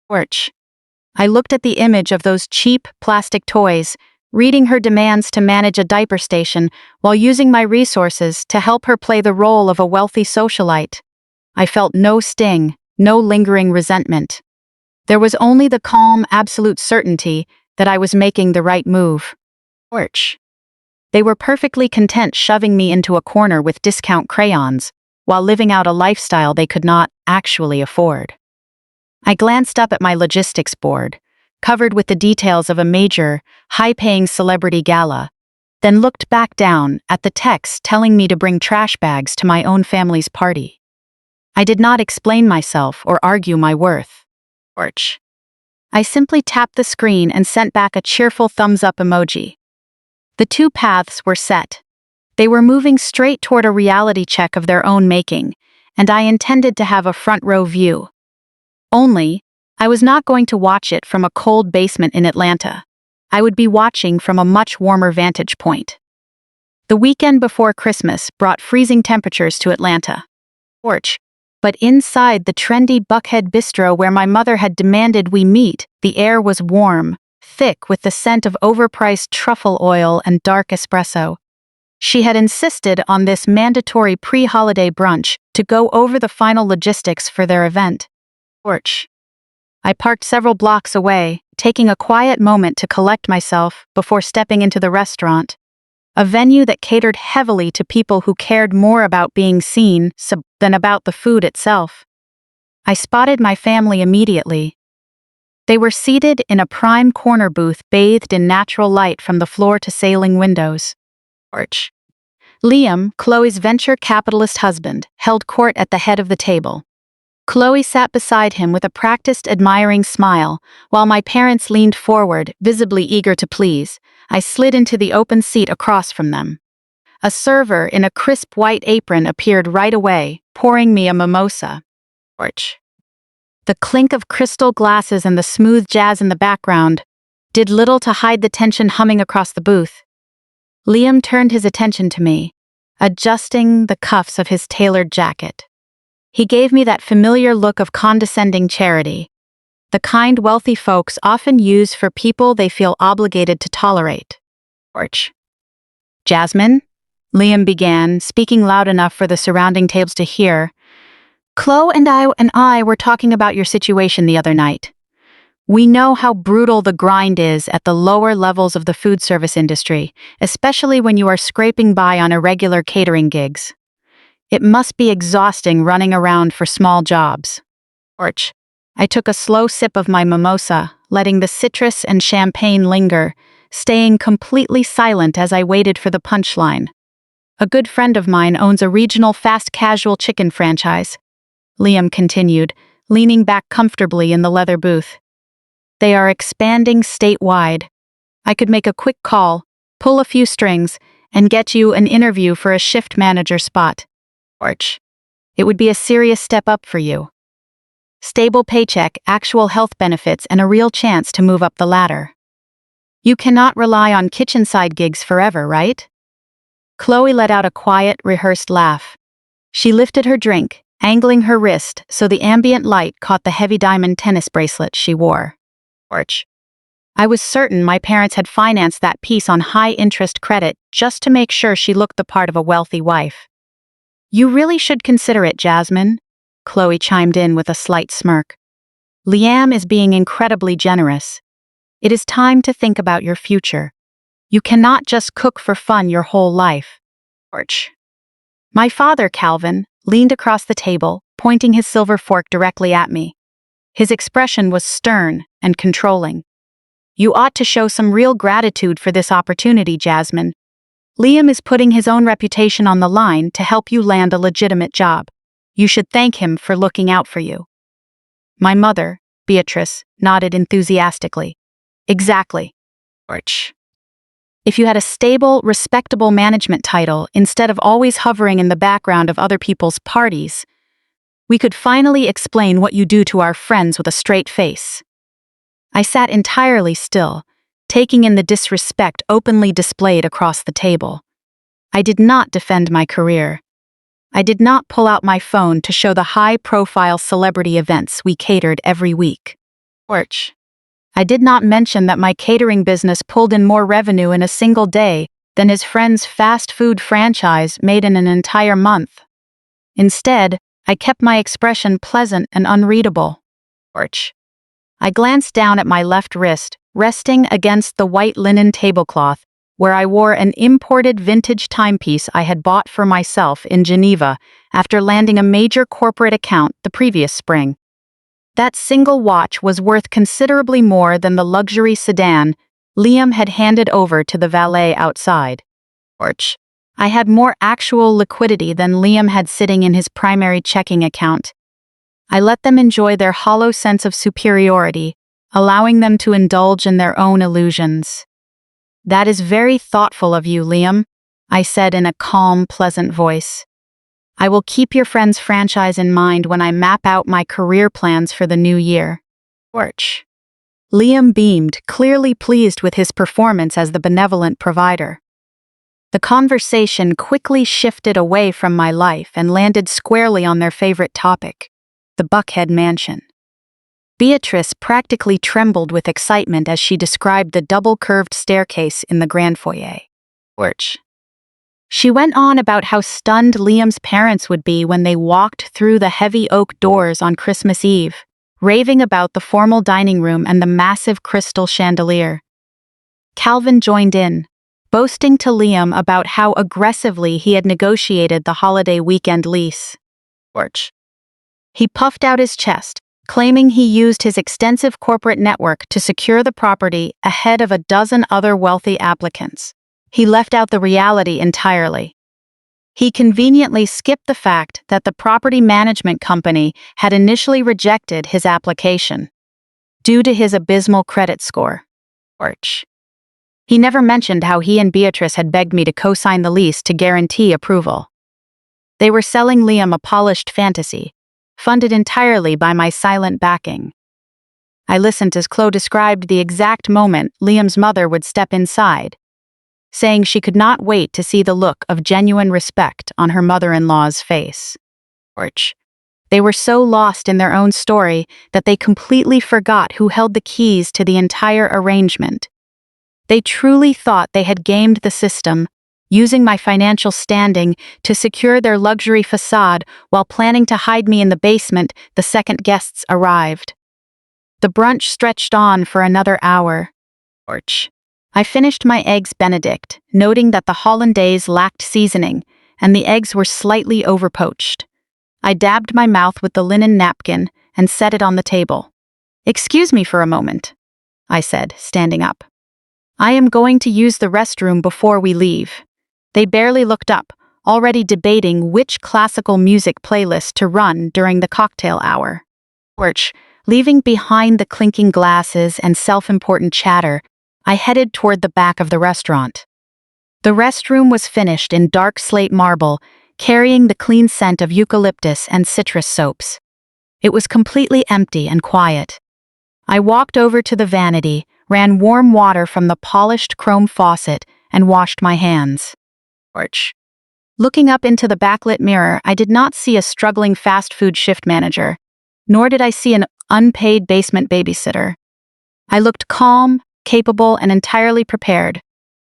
[SPEAKER 1] I looked at the image of those cheap plastic toys, reading her demands to manage a diaper station while using my resources to help her play the role of a wealthy socialite. I felt no sting, no lingering resentment. There was only the calm, absolute certainty that I was making the right move. They were perfectly content shoving me into a corner with discount crayons, while living out a lifestyle they could not actually afford. I glanced up at my logistics board, covered with the details of a major, high-paying celebrity gala, then looked back down at the text telling me to bring trash bags to my own family's party. I did not explain myself or argue my worth. Porch. I simply tapped the screen and sent back a cheerful thumbs-up emoji. The two paths were set. They were moving straight toward a reality check of their own making, and I intended to have a front-row view. Only, I was not going to watch it from a cold basement in Atlanta. I would be watching from a much warmer vantage point. The weekend before Christmas brought freezing temperatures to Atlanta. Porch. But inside the trendy Buckhead bistro where my mother had demanded we meet, the air was warm, thick with the scent of overpriced truffle oil and dark espresso. She had insisted on this mandatory pre-holiday brunch to go over the final logistics for their event. Porch. I parked several blocks away, taking a quiet moment to collect myself before stepping into the restaurant. A venue that catered heavily to people who cared more about being seen than about the food itself. I spotted my family immediately. They were seated in a prime corner booth bathed in natural light from the floor to ceiling windows. Porch. Liam, Chloe's venture capitalist husband, held court at the head of the table. Chloe sat beside him with a practiced, admiring smile, while my parents leaned forward, visibly eager to please. I slid into the open seat across from them. A server in a crisp white apron appeared right away, pouring me a mimosa. Porch. The clink of crystal glasses and the smooth jazz in the background did little to hide the tension humming across the booth. Liam turned his attention to me, adjusting the cuffs of his tailored jacket. He gave me that familiar look of condescending charity, the kind wealthy folks often use for people they feel obligated to tolerate. Porch. Jasmine? Liam began, speaking loud enough for the surrounding tables to hear. Chloe and I were talking about your situation the other night. We know how brutal the grind is at the lower levels of the food service industry, especially when you are scraping by on irregular catering gigs. It must be exhausting running around for small jobs. Porch. I took a slow sip of my mimosa, letting the citrus and champagne linger, staying completely silent as I waited for the punchline. A good friend of mine owns a regional fast casual chicken franchise. Liam continued, leaning back comfortably in the leather booth. They are expanding statewide. I could make a quick call, pull a few strings, and get you an interview for a shift manager spot. Porch. It would be a serious step up for you. Stable paycheck, actual health benefits, and a real chance to move up the ladder. You cannot rely on kitchen-side gigs forever, right? Chloe let out a quiet, rehearsed laugh. She lifted her drink, angling her wrist so the ambient light caught the heavy diamond tennis bracelet she wore. Porch. I was certain my parents had financed that piece on high-interest credit just to make sure she looked the part of a wealthy wife. You really should consider it, Jasmine, Chloe chimed in with a slight smirk. Liam is being incredibly generous. It is time to think about your future. You cannot just cook for fun your whole life. Porch. My father, Calvin, leaned across the table, pointing his silver fork directly at me. His expression was stern and controlling. You ought to show some real gratitude for this opportunity, Jasmine. Liam is putting his own reputation on the line to help you land a legitimate job. You should thank him for looking out for you. My mother, Beatrice, nodded enthusiastically. Exactly. Porch. If you had a stable, respectable management title instead of always hovering in the background of other people's parties, we could finally explain what you do to our friends with a straight face. I sat entirely still, taking in the disrespect openly displayed across the table. I did not defend my career. I did not pull out my phone to show the high-profile celebrity events we catered every week. Porch. I did not mention that my catering business pulled in more revenue in a single day than his friend's fast food franchise made in an entire month. Instead, I kept my expression pleasant and unreadable. Porch. I glanced down at my left wrist, resting against the white linen tablecloth, where I wore an imported vintage timepiece I had bought for myself in Geneva after landing a major corporate account the previous spring. That single watch was worth considerably more than the luxury sedan Liam had handed over to the valet outside. Porch. I had more actual liquidity than Liam had sitting in his primary checking account. I let them enjoy their hollow sense of superiority, allowing them to indulge in their own illusions. "That is very thoughtful of you, Liam," I said in a calm, pleasant voice. "I will keep your friend's franchise in mind when I map out my career plans for the new year." Torch. Liam beamed, clearly pleased with his performance as the benevolent provider. The conversation quickly shifted away from my life and landed squarely on their favorite topic, the Buckhead mansion. Beatrice practically trembled with excitement as she described the double-curved staircase in the grand foyer. Porch. She went on about how stunned Liam's parents would be when they walked through the heavy oak doors on Christmas Eve, raving about the formal dining room and the massive crystal chandelier. Calvin joined in, boasting to Liam about how aggressively he had negotiated the holiday weekend lease. Porch. He puffed out his chest, claiming he used his extensive corporate network to secure the property ahead of a dozen other wealthy applicants. He left out the reality entirely. He conveniently skipped the fact that the property management company had initially rejected his application due to his abysmal credit score. Porch. He never mentioned how he and Beatrice had begged me to co-sign the lease to guarantee approval. They were selling Liam a polished fantasy, funded entirely by my silent backing. I listened as Chloe described the exact moment Liam's mother would step inside, saying she could not wait to see the look of genuine respect on her mother-in-law's face. Porch. They were so lost in their own story that they completely forgot who held the keys to the entire arrangement. They truly thought they had gamed the system, using my financial standing to secure their luxury facade while planning to hide me in the basement the second guests arrived. The brunch stretched on for another hour. Porch. I finished my eggs Benedict, noting that the hollandaise lacked seasoning, and the eggs were slightly overpoached. I dabbed my mouth with the linen napkin and set it on the table. "Excuse me for a moment," I said, standing up. "I am going to use the restroom before we leave." They barely looked up, already debating which classical music playlist to run during the cocktail hour. Porch. Leaving behind the clinking glasses and self-important chatter, I headed toward the back of the restaurant. The restroom was finished in dark slate marble, carrying the clean scent of eucalyptus and citrus soaps. It was completely empty and quiet. I walked over to the vanity, ran warm water from the polished chrome faucet, and washed my hands. Porch. Looking up into the backlit mirror, I did not see a struggling fast food shift manager, nor did I see an unpaid basement babysitter. I looked calm, capable, and entirely prepared.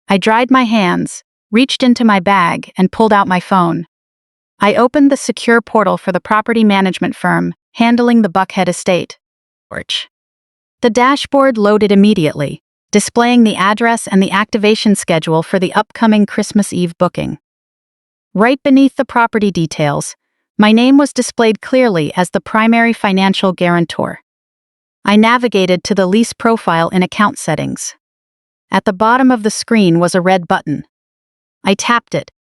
[SPEAKER 1] I dried my hands, reached into my bag, and pulled out my phone. I opened the secure portal for the property management firm, handling the Buckhead estate. Porch. The dashboard loaded immediately, displaying the address and the activation schedule for the upcoming Christmas Eve booking. Right beneath the property details, my name was displayed clearly as the primary financial guarantor. I navigated to the lease profile in account settings. At the bottom of the screen was a red button. I tapped it,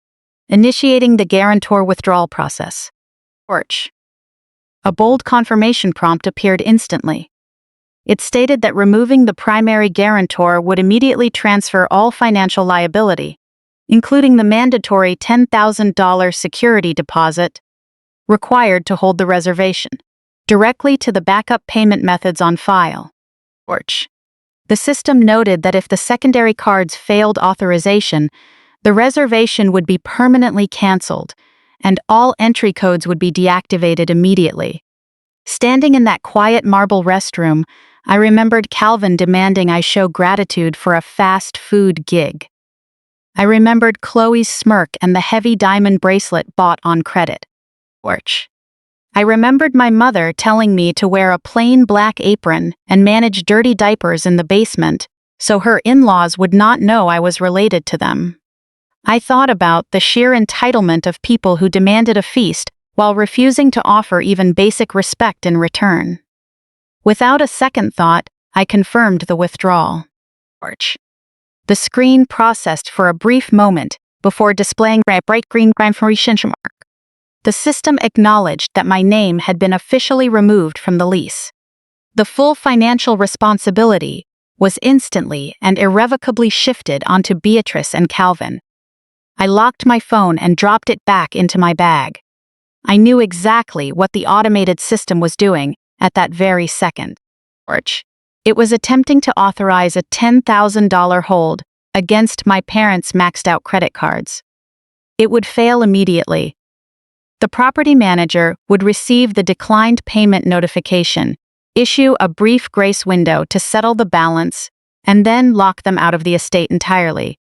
[SPEAKER 1] initiating the guarantor withdrawal process. Porch. A bold confirmation prompt appeared instantly. It stated that removing the primary guarantor would immediately transfer all financial liability, including the mandatory $10,000 security deposit required to hold the reservation, directly to the backup payment methods on file. Porch. The system noted that if the secondary cards failed authorization, the reservation would be permanently canceled, and all entry codes would be deactivated immediately. Standing in that quiet marble restroom, I remembered Calvin demanding I show gratitude for a fast food gig. I remembered Chloe's smirk and the heavy diamond bracelet bought on credit. Porch. I remembered my mother telling me to wear a plain black apron and manage dirty diapers in the basement so her in-laws would not know I was related to them. I thought about the sheer entitlement of people who demanded a feast while refusing to offer even basic respect in return. Without a second thought, I confirmed the withdrawal. Porch. The screen processed for a brief moment, before displaying a bright green confirmation mark. The system acknowledged that my name had been officially removed from the lease. The full financial responsibility was instantly and irrevocably shifted onto Beatrice and Calvin. I locked my phone and dropped it back into my bag. I knew exactly what the automated system was doing at that very second. It was attempting to authorize a $10,000 hold against my parents' maxed-out credit cards. It would fail immediately. The property manager would receive the declined payment notification, issue a brief grace window to settle the balance, and then lock them out of the estate entirely.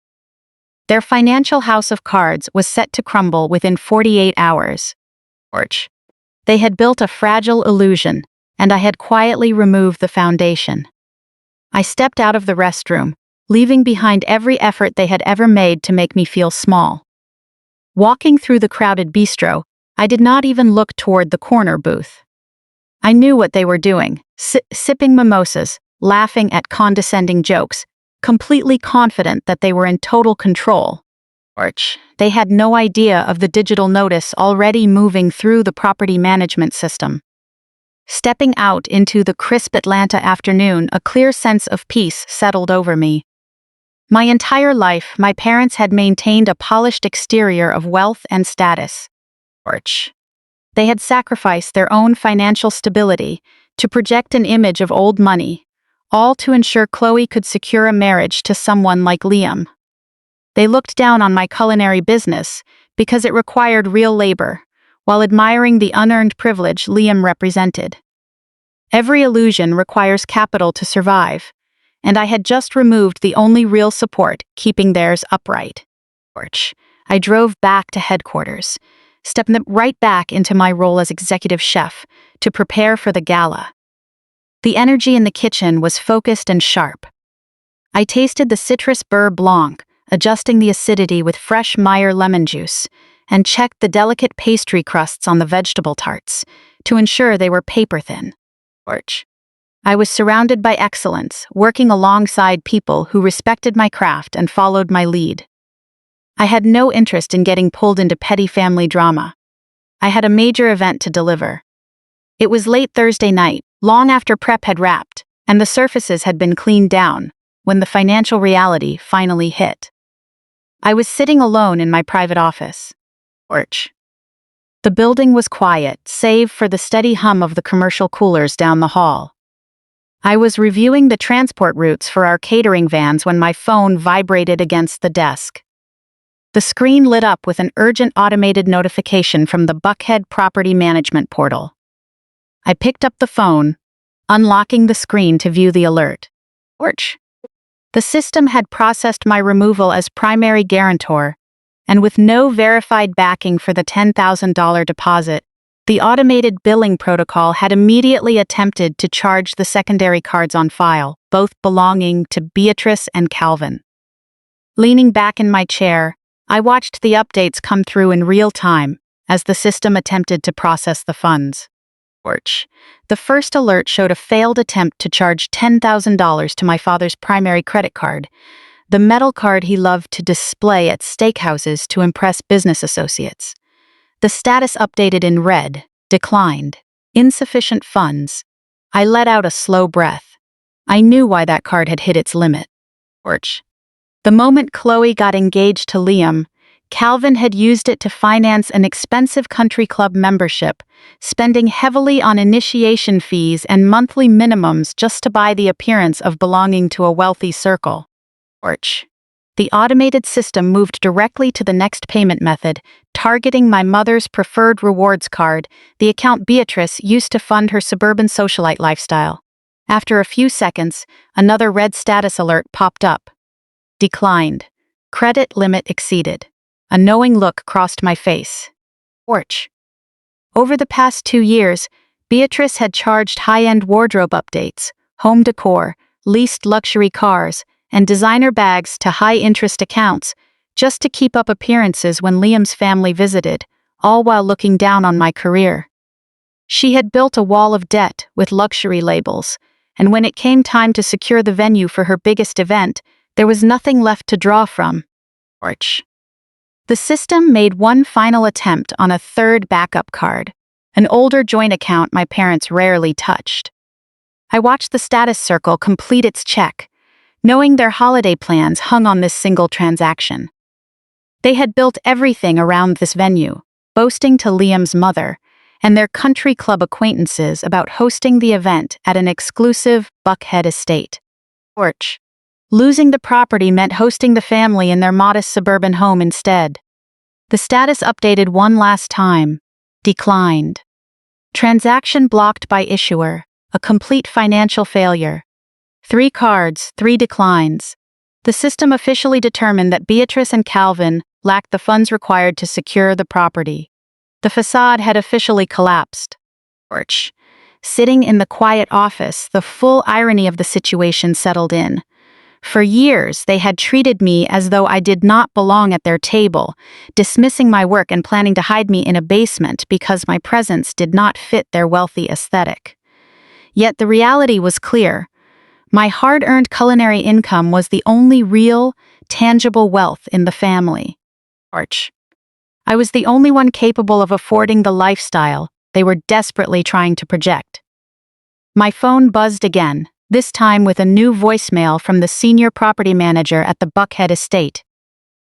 [SPEAKER 1] Their financial house of cards was set to crumble within 48 hours. They had built a fragile illusion, and I had quietly removed the foundation. I stepped out of the restroom, leaving behind every effort they had ever made to make me feel small. Walking through the crowded bistro, I did not even look toward the corner booth. I knew what they were doing, sipping mimosas, laughing at condescending jokes, completely confident that they were in total control. They had no idea of the digital notice already moving through the property management system. Stepping out into the crisp Atlanta afternoon, a clear sense of peace settled over me. My entire life, my parents had maintained a polished exterior of wealth and status. They had sacrificed their own financial stability to project an image of old money, all to ensure Chloe could secure a marriage to someone like Liam. They looked down on my culinary business because it required real labor, while admiring the unearned privilege Liam represented. Every illusion requires capital to survive, and I had just removed the only real support keeping theirs upright. I drove back to headquarters, stepping right back into my role as executive chef to prepare for the gala. The energy in the kitchen was focused and sharp. I tasted the citrus beurre blanc, adjusting the acidity with fresh Meyer lemon juice, and checked the delicate pastry crusts on the vegetable tarts to ensure they were paper-thin. I was surrounded by excellence, working alongside people who respected my craft and followed my lead. I had no interest in getting pulled into petty family drama. I had a major event to deliver. It was late Thursday night, long after prep had wrapped, and the surfaces had been cleaned down, when the financial reality finally hit. I was sitting alone in my private office. The building was quiet, save for the steady hum of the commercial coolers down the hall. I was reviewing the transport routes for our catering vans when my phone vibrated against the desk. The screen lit up with an urgent automated notification from the Buckhead Property Management portal. I picked up the phone, unlocking the screen to view the alert. The system had processed my removal as primary guarantor, and with no verified backing for the $10,000 deposit, the automated billing protocol had immediately attempted to charge the secondary cards on file, both belonging to Beatrice and Calvin. Leaning back in my chair, I watched the updates come through in real time as the system attempted to process the funds. The first alert showed a failed attempt to charge $10,000 to my father's primary credit card, the metal card he loved to display at steakhouses to impress business associates. The status updated in red, declined, insufficient funds. I let out a slow breath. I knew why that card had hit its limit. The moment Chloe got engaged to Liam, Calvin had used it to finance an expensive country club membership, spending heavily on initiation fees and monthly minimums just to buy the appearance of belonging to a wealthy circle. The automated system moved directly to the next payment method, targeting my mother's preferred rewards card, the account Beatrice used to fund her suburban socialite lifestyle. After a few seconds, another red status alert popped up. Declined. Credit limit exceeded. A knowing look crossed my face. Over the past 2 years, Beatrice had charged high-end wardrobe updates, home decor, leased luxury cars, and designer bags to high-interest accounts, just to keep up appearances when Liam's family visited, all while looking down on my career. She had built a wall of debt with luxury labels, and when it came time to secure the venue for her biggest event, there was nothing left to draw from. The system made one final attempt on a third backup card, an older joint account my parents rarely touched. I watched the status circle complete its check, knowing their holiday plans hung on this single transaction. They had built everything around this venue, boasting to Liam's mother and their country club acquaintances about hosting the event at an exclusive Buckhead estate. Porch. Losing the property meant hosting the family in their modest suburban home instead. The status updated one last time. Declined. Transaction blocked by issuer. A complete financial failure. 3 cards, 3 declines. The system officially determined that Beatrice and Calvin lacked the funds required to secure the property. The facade had officially collapsed. Porch. Sitting in the quiet office, the full irony of the situation settled in. For years, they had treated me as though I did not belong at their table, dismissing my work and planning to hide me in a basement because my presence did not fit their wealthy aesthetic. Yet the reality was clear. My hard-earned culinary income was the only real, tangible wealth in the family. Porch. I was the only one capable of affording the lifestyle they were desperately trying to project. My phone buzzed again, this time with a new voicemail from the senior property manager at the Buckhead estate.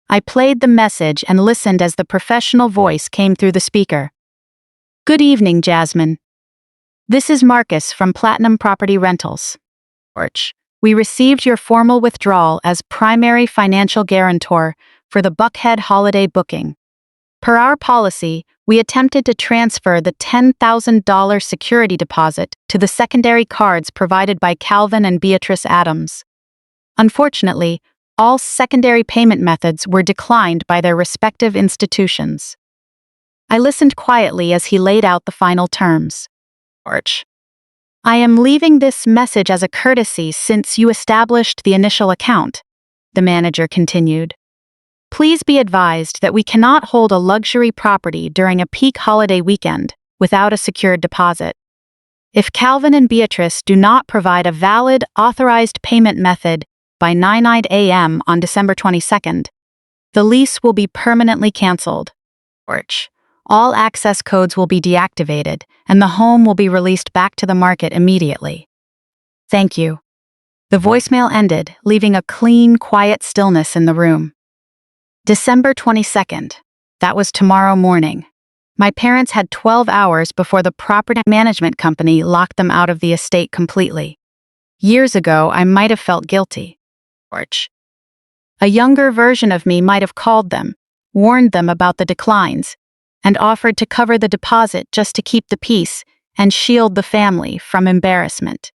[SPEAKER 1] I played the message and listened as the professional voice came through the speaker. "Good evening, Jasmine. This is Marcus from Platinum Property Rentals. Porch. We received your formal withdrawal as primary financial guarantor for the Buckhead holiday booking. Per our policy, we attempted to transfer the $10,000 security deposit to the secondary cards provided by Calvin and Beatrice Adams. Unfortunately, all secondary payment methods were declined by their respective institutions." I listened quietly as he laid out the final terms. Porch. "I am leaving this message as a courtesy since you established the initial account," the manager continued. "Please be advised that we cannot hold a luxury property during a peak holiday weekend without a secured deposit. If Calvin and Beatrice do not provide a valid, authorized payment method by 9 a.m. on December 22nd, the lease will be permanently canceled. Porch. All access codes will be deactivated, and the home will be released back to the market immediately. Thank you." The voicemail ended, leaving a clean, quiet stillness in the room. December 22nd. That was tomorrow morning. My parents had 12 hours before the property management company locked them out of the estate completely. Years ago, I might have felt guilty. Porch. A younger version of me might have called them, warned them about the declines, and offered to cover the deposit just to keep the peace and shield the family from embarrassment.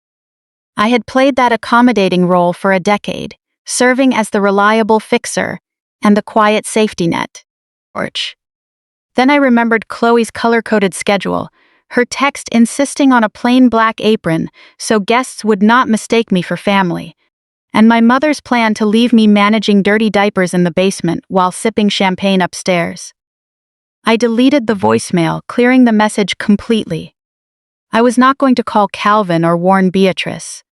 [SPEAKER 1] I had played that accommodating role for a decade, serving as the reliable fixer and the quiet safety net. Porch. Then I remembered Chloe's color-coded schedule, her text insisting on a plain black apron so guests would not mistake me for family, and my mother's plan to leave me managing dirty diapers in the basement while sipping champagne upstairs. I deleted the voicemail, clearing the message completely. I was not going to call Calvin or warn Beatrice.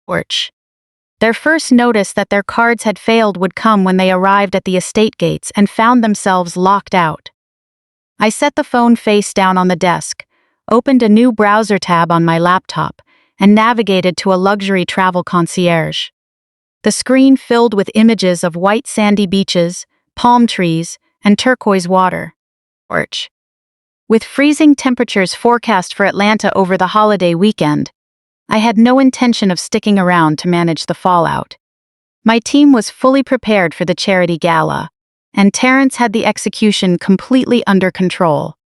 [SPEAKER 1] Porch. Their first notice that their cards had failed would come when they arrived at the estate gates and found themselves locked out. I set the phone face down on the desk, opened a new browser tab on my laptop, and navigated to a luxury travel concierge. The screen filled with images of white sandy beaches, palm trees, and turquoise water. Porch. With freezing temperatures forecast for Atlanta over the holiday weekend, I had no intention of sticking around to manage the fallout. My team was fully prepared for the charity gala, and Terrence had the execution completely under control.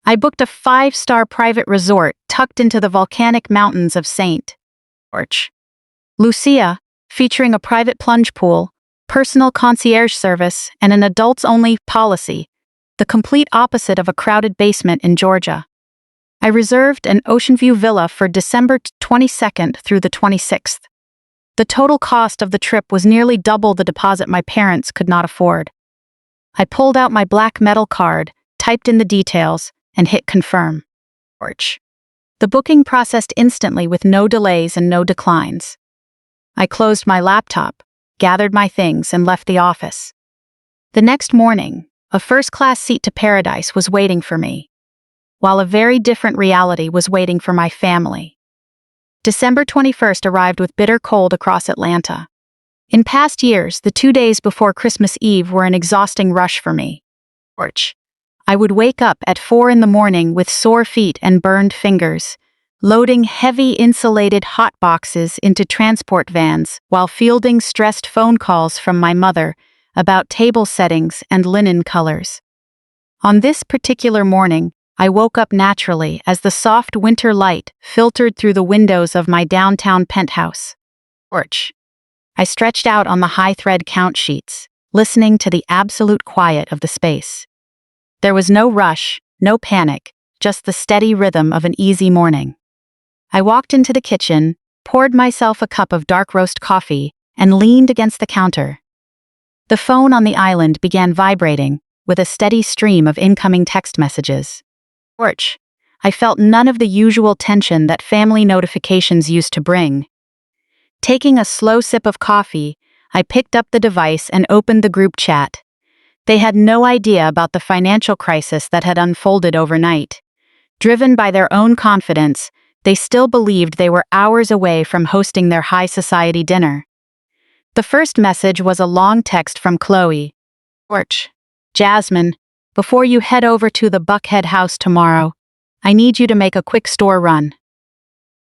[SPEAKER 1] I booked a 5-star private resort tucked into the volcanic mountains of St. Porch. Lucia, featuring a private plunge pool, personal concierge service, and an adults-only policy, the complete opposite of a crowded basement in Georgia. I reserved an ocean view villa for December 22nd through the 26th. The total cost of the trip was nearly double the deposit my parents could not afford. I pulled out my black metal card, typed in the details, and hit confirm. Porch. The booking processed instantly with no delays and no declines. I closed my laptop, gathered my things, and left the office. The next morning, a first-class seat to paradise was waiting for me, while a very different reality was waiting for my family. December 21st arrived with bitter cold across Atlanta. In past years, the 2 days before Christmas Eve were an exhausting rush for me. I would wake up at 4 in the morning with sore feet and burned fingers, loading heavy insulated hot boxes into transport vans while fielding stressed phone calls from my mother about table settings and linen colors. On this particular morning, I woke up naturally as the soft winter light filtered through the windows of my downtown penthouse. I stretched out on the high-thread count sheets, listening to the absolute quiet of the space. There was no rush, no panic, just the steady rhythm of an easy morning. I walked into the kitchen, poured myself a cup of dark roast coffee, and leaned against the counter. The phone on the island began vibrating, with a steady stream of incoming text messages. I felt none of the usual tension that family notifications used to bring. Taking a slow sip of coffee, I picked up the device and opened the group chat. They had no idea about the financial crisis that had unfolded overnight. Driven by their own confidence, they still believed they were hours away from hosting their high society dinner. The first message was a long text from Chloe. Jasmine, before you head over to the Buckhead house tomorrow, I need you to make a quick store run.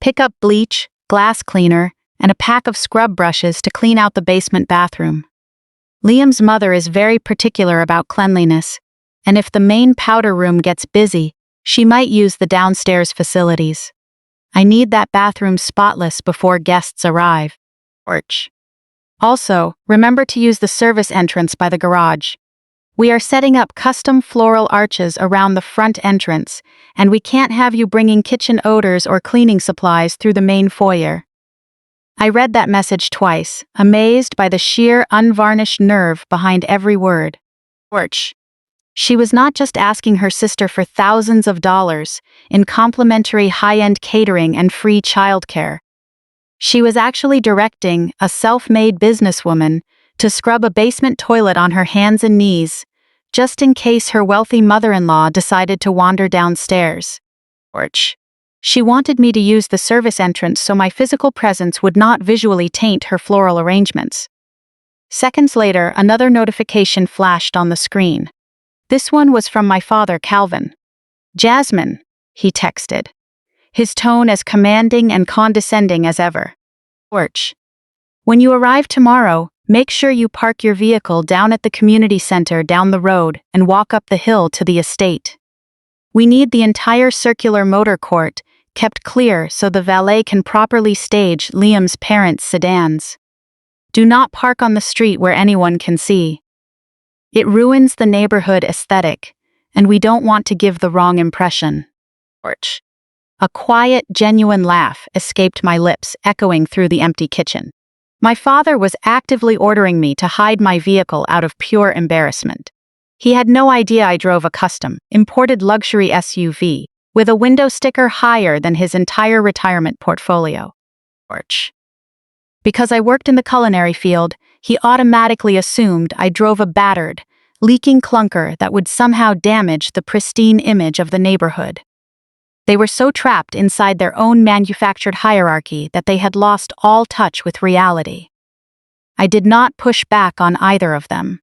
[SPEAKER 1] Pick up bleach, glass cleaner, and a pack of scrub brushes to clean out the basement bathroom. Liam's mother is very particular about cleanliness, and if the main powder room gets busy, she might use the downstairs facilities. I need that bathroom spotless before guests arrive. Also, remember to use the service entrance by the garage. We are setting up custom floral arches around the front entrance, and we can't have you bringing kitchen odors or cleaning supplies through the main foyer. I read that message twice, amazed by the sheer, unvarnished nerve behind every word. She was not just asking her sister for thousands of dollars in complimentary high-end catering and free childcare. She was actually directing a self-made businesswoman to scrub a basement toilet on her hands and knees, just in case her wealthy mother-in-law decided to wander downstairs. She wanted me to use the service entrance so my physical presence would not visually taint her floral arrangements. Seconds later, another notification flashed on the screen. This one was from my father, Calvin. Jasmine, he texted, his tone as commanding and condescending as ever. When you arrive tomorrow, make sure you park your vehicle down at the community center down the road and walk up the hill to the estate. We need the entire circular motor court kept clear so the valet can properly stage Liam's parents' sedans. Do not park on the street where anyone can see. It ruins the neighborhood aesthetic, and we don't want to give the wrong impression. A quiet, genuine laugh escaped my lips, echoing through the empty kitchen. My father was actively ordering me to hide my vehicle out of pure embarrassment. He had no idea I drove a custom, imported luxury SUV, with a window sticker higher than his entire retirement portfolio. Because I worked in the culinary field, he automatically assumed I drove a battered, leaking clunker that would somehow damage the pristine image of the neighborhood. They were so trapped inside their own manufactured hierarchy that they had lost all touch with reality. I did not push back on either of them.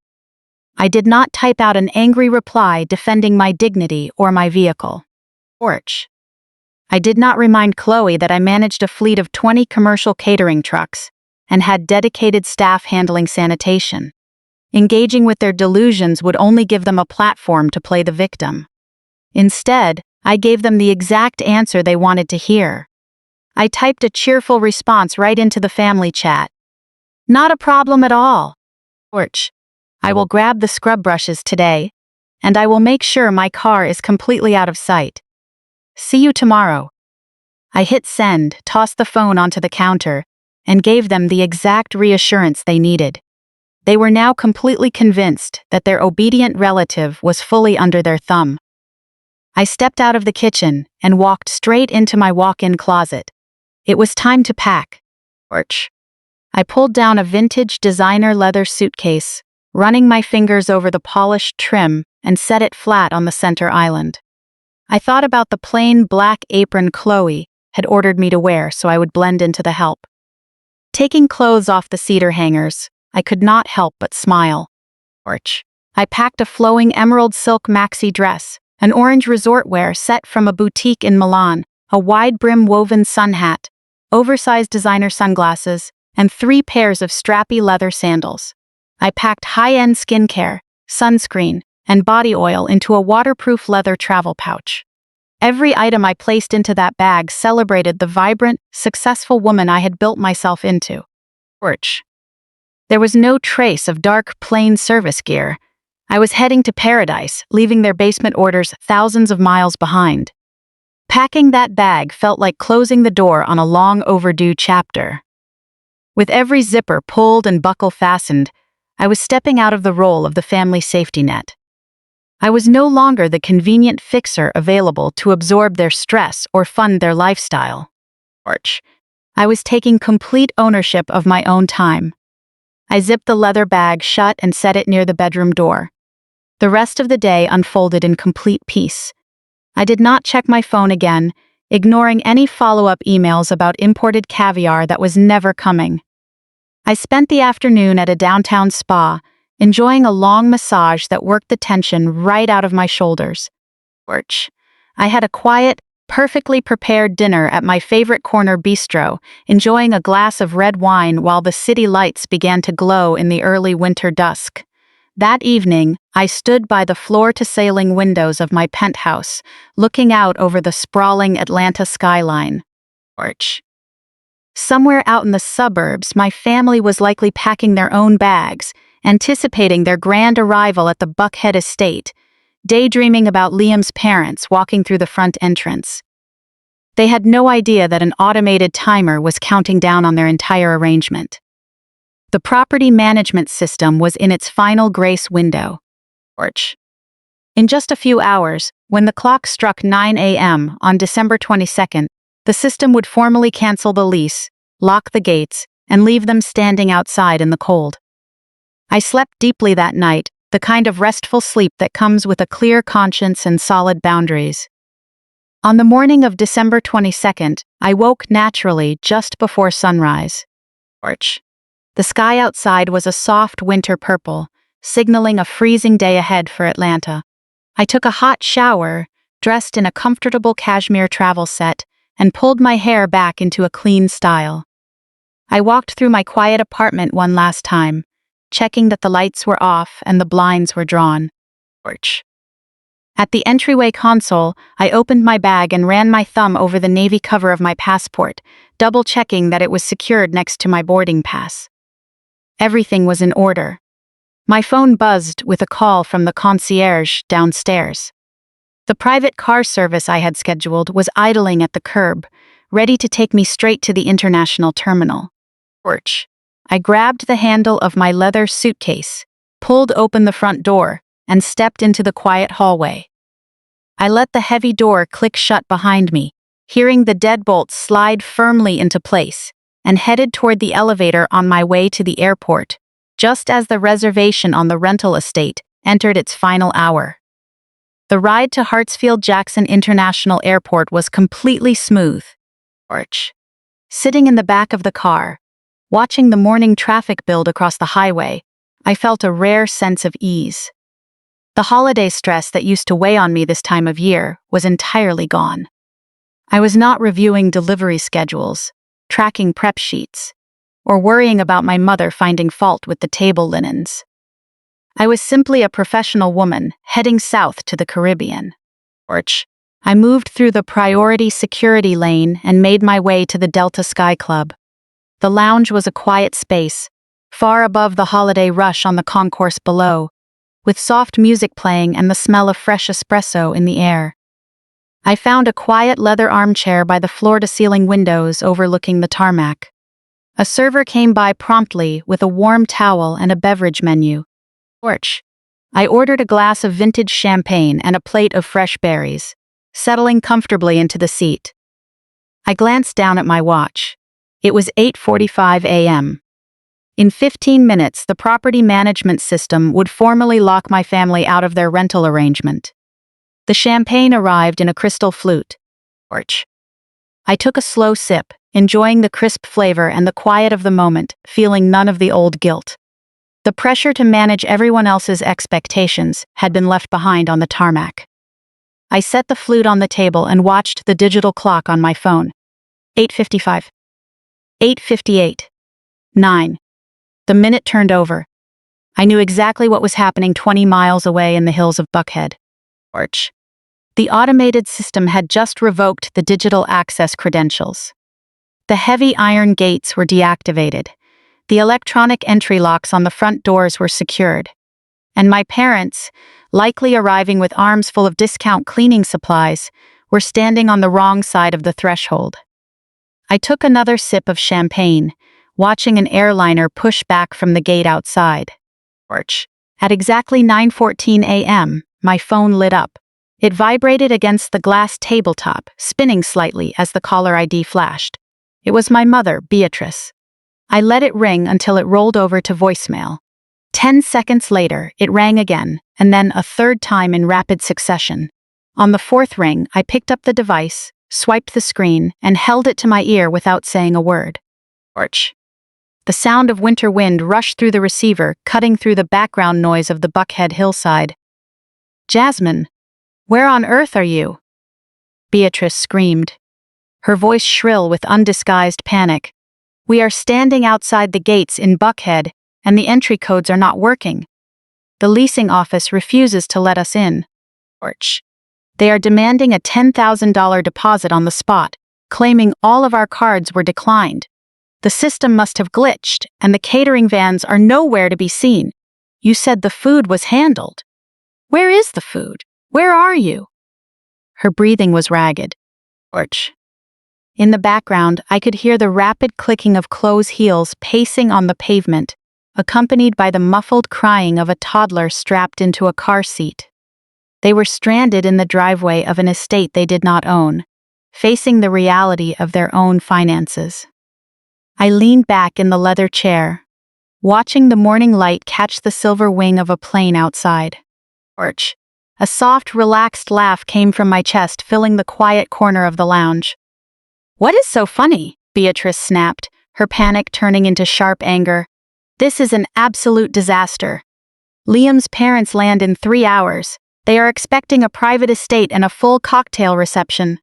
[SPEAKER 1] I did not type out an angry reply defending my dignity or my vehicle. I did not remind Chloe that I managed a fleet of 20 commercial catering trucks and had dedicated staff handling sanitation. Engaging with their delusions would only give them a platform to play the victim. Instead, I gave them the exact answer they wanted to hear. I typed a cheerful response right into the family chat. Not a problem at all. I will grab the scrub brushes today, and I will make sure my car is completely out of sight. See you tomorrow. I hit send, tossed the phone onto the counter, and gave them the exact reassurance they needed. They were now completely convinced that their obedient relative was fully under their thumb. I stepped out of the kitchen and walked straight into my walk-in closet. It was time to pack. I pulled down a vintage designer leather suitcase running my fingers over the polished trim and set it flat on the center island. I thought about the plain black apron Chloe had ordered me to wear so I would blend into the help. Taking clothes off the cedar hangers, I could not help but smile. I packed a flowing emerald silk maxi dress, an orange resort wear set from a boutique in Milan, a wide-brim woven sun hat, oversized designer sunglasses, and 3 pairs of strappy leather sandals. I packed high-end skincare, sunscreen, and body oil into a waterproof leather travel pouch. Every item I placed into that bag celebrated the vibrant, successful woman I had built myself into. There was no trace of dark, plain service gear. I was heading to paradise, leaving their basement orders thousands of miles behind. Packing that bag felt like closing the door on a long overdue chapter. With every zipper pulled and buckle fastened, I was stepping out of the role of the family safety net. I was no longer the convenient fixer available to absorb their stress or fund their lifestyle. I was taking complete ownership of my own time. I zipped the leather bag shut and set it near the bedroom door. The rest of the day unfolded in complete peace. I did not check my phone again, ignoring any follow-up emails about imported caviar that was never coming. I spent the afternoon at a downtown spa, enjoying a long massage that worked the tension right out of my shoulders. I had a quiet, perfectly prepared dinner at my favorite corner bistro, enjoying a glass of red wine while the city lights began to glow in the early winter dusk. That evening, I stood by the floor-to-ceiling windows of my penthouse, looking out over the sprawling Atlanta skyline. Somewhere out in the suburbs, my family was likely packing their own bags, anticipating their grand arrival at the Buckhead estate, daydreaming about Liam's parents walking through the front entrance. They had no idea that an automated timer was counting down on their entire arrangement. The property management system was in its final grace window. In just a few hours, when the clock struck 9 a.m. on December 22nd, the system would formally cancel the lease, lock the gates, and leave them standing outside in the cold. I slept deeply that night, the kind of restful sleep that comes with a clear conscience and solid boundaries. On the morning of December 22nd, I woke naturally just before sunrise. The sky outside was a soft winter purple, signaling a freezing day ahead for Atlanta. I took a hot shower, dressed in a comfortable cashmere travel set, and pulled my hair back into a clean style. I walked through my quiet apartment one last time, checking that the lights were off and the blinds were drawn. At the entryway console, I opened my bag and ran my thumb over the navy cover of my passport, double-checking that it was secured next to my boarding pass. Everything was in order. My phone buzzed with a call from the concierge downstairs. The private car service I had scheduled was idling at the curb, ready to take me straight to the international terminal. I grabbed the handle of my leather suitcase, pulled open the front door, and stepped into the quiet hallway. I let the heavy door click shut behind me, hearing the deadbolt slide firmly into place, and headed toward the elevator on my way to the airport, just as the reservation on the rental estate entered its final hour. The ride to Hartsfield-Jackson International Airport was completely smooth. Sitting in the back of the car, watching the morning traffic build across the highway, I felt a rare sense of ease. The holiday stress that used to weigh on me this time of year was entirely gone. I was not reviewing delivery schedules, tracking prep sheets, or worrying about my mother finding fault with the table linens. I was simply a professional woman heading south to the Caribbean. I moved through the priority security lane and made my way to the Delta Sky Club. The lounge was a quiet space, far above the holiday rush on the concourse below, with soft music playing and the smell of fresh espresso in the air. I found a quiet leather armchair by the floor-to-ceiling windows overlooking the tarmac. A server came by promptly with a warm towel and a beverage menu. I ordered a glass of vintage champagne and a plate of fresh berries, settling comfortably into the seat. I glanced down at my watch. It was 8:45 a.m. In 15 minutes, the property management system would formally lock my family out of their rental arrangement. The champagne arrived in a crystal flute. Orch. I took a slow sip, enjoying the crisp flavor and the quiet of the moment, feeling none of the old guilt. The pressure to manage everyone else's expectations had been left behind on the tarmac. I set the flute on the table and watched the digital clock on my phone. 8:55. 8:58. 9. The minute turned over. I knew exactly what was happening 20 miles away in the hills of Buckhead. Orch. The automated system had just revoked the digital access credentials. The heavy iron gates were deactivated. The electronic entry locks on the front doors were secured. And my parents, likely arriving with arms full of discount cleaning supplies, were standing on the wrong side of the threshold. I took another sip of champagne, watching an airliner push back from the gate outside. At exactly 9:14 a.m., my phone lit up. It vibrated against the glass tabletop, spinning slightly as the caller ID flashed. It was my mother, Beatrice. I let it ring until it rolled over to voicemail. 10 seconds later, it rang again, and then a third time in rapid succession. On the fourth ring, I picked up the device, swiped the screen, and held it to my ear without saying a word. The sound of winter wind rushed through the receiver, cutting through the background noise of the Buckhead hillside. "Jasmine, where on earth are you?" Beatrice screamed, her voice shrill with undisguised panic. "We are standing outside the gates in Buckhead, and the entry codes are not working. The leasing office refuses to let us in. They are demanding a $10,000 deposit on the spot, claiming all of our cards were declined. The system must have glitched, and the catering vans are nowhere to be seen. You said the food was handled. Where is the food? Where are you?" Her breathing was ragged. In the background, I could hear the rapid clicking of Chloe's heels pacing on the pavement, accompanied by the muffled crying of a toddler strapped into a car seat. They were stranded in the driveway of an estate they did not own, facing the reality of their own finances. I leaned back in the leather chair, watching the morning light catch the silver wing of a plane outside. A soft, relaxed laugh came from my chest, filling the quiet corner of the lounge. "What is so funny?" Beatrice snapped, her panic turning into sharp anger. "This is an absolute disaster. Liam's parents land in 3 hours. They are expecting a private estate and a full cocktail reception.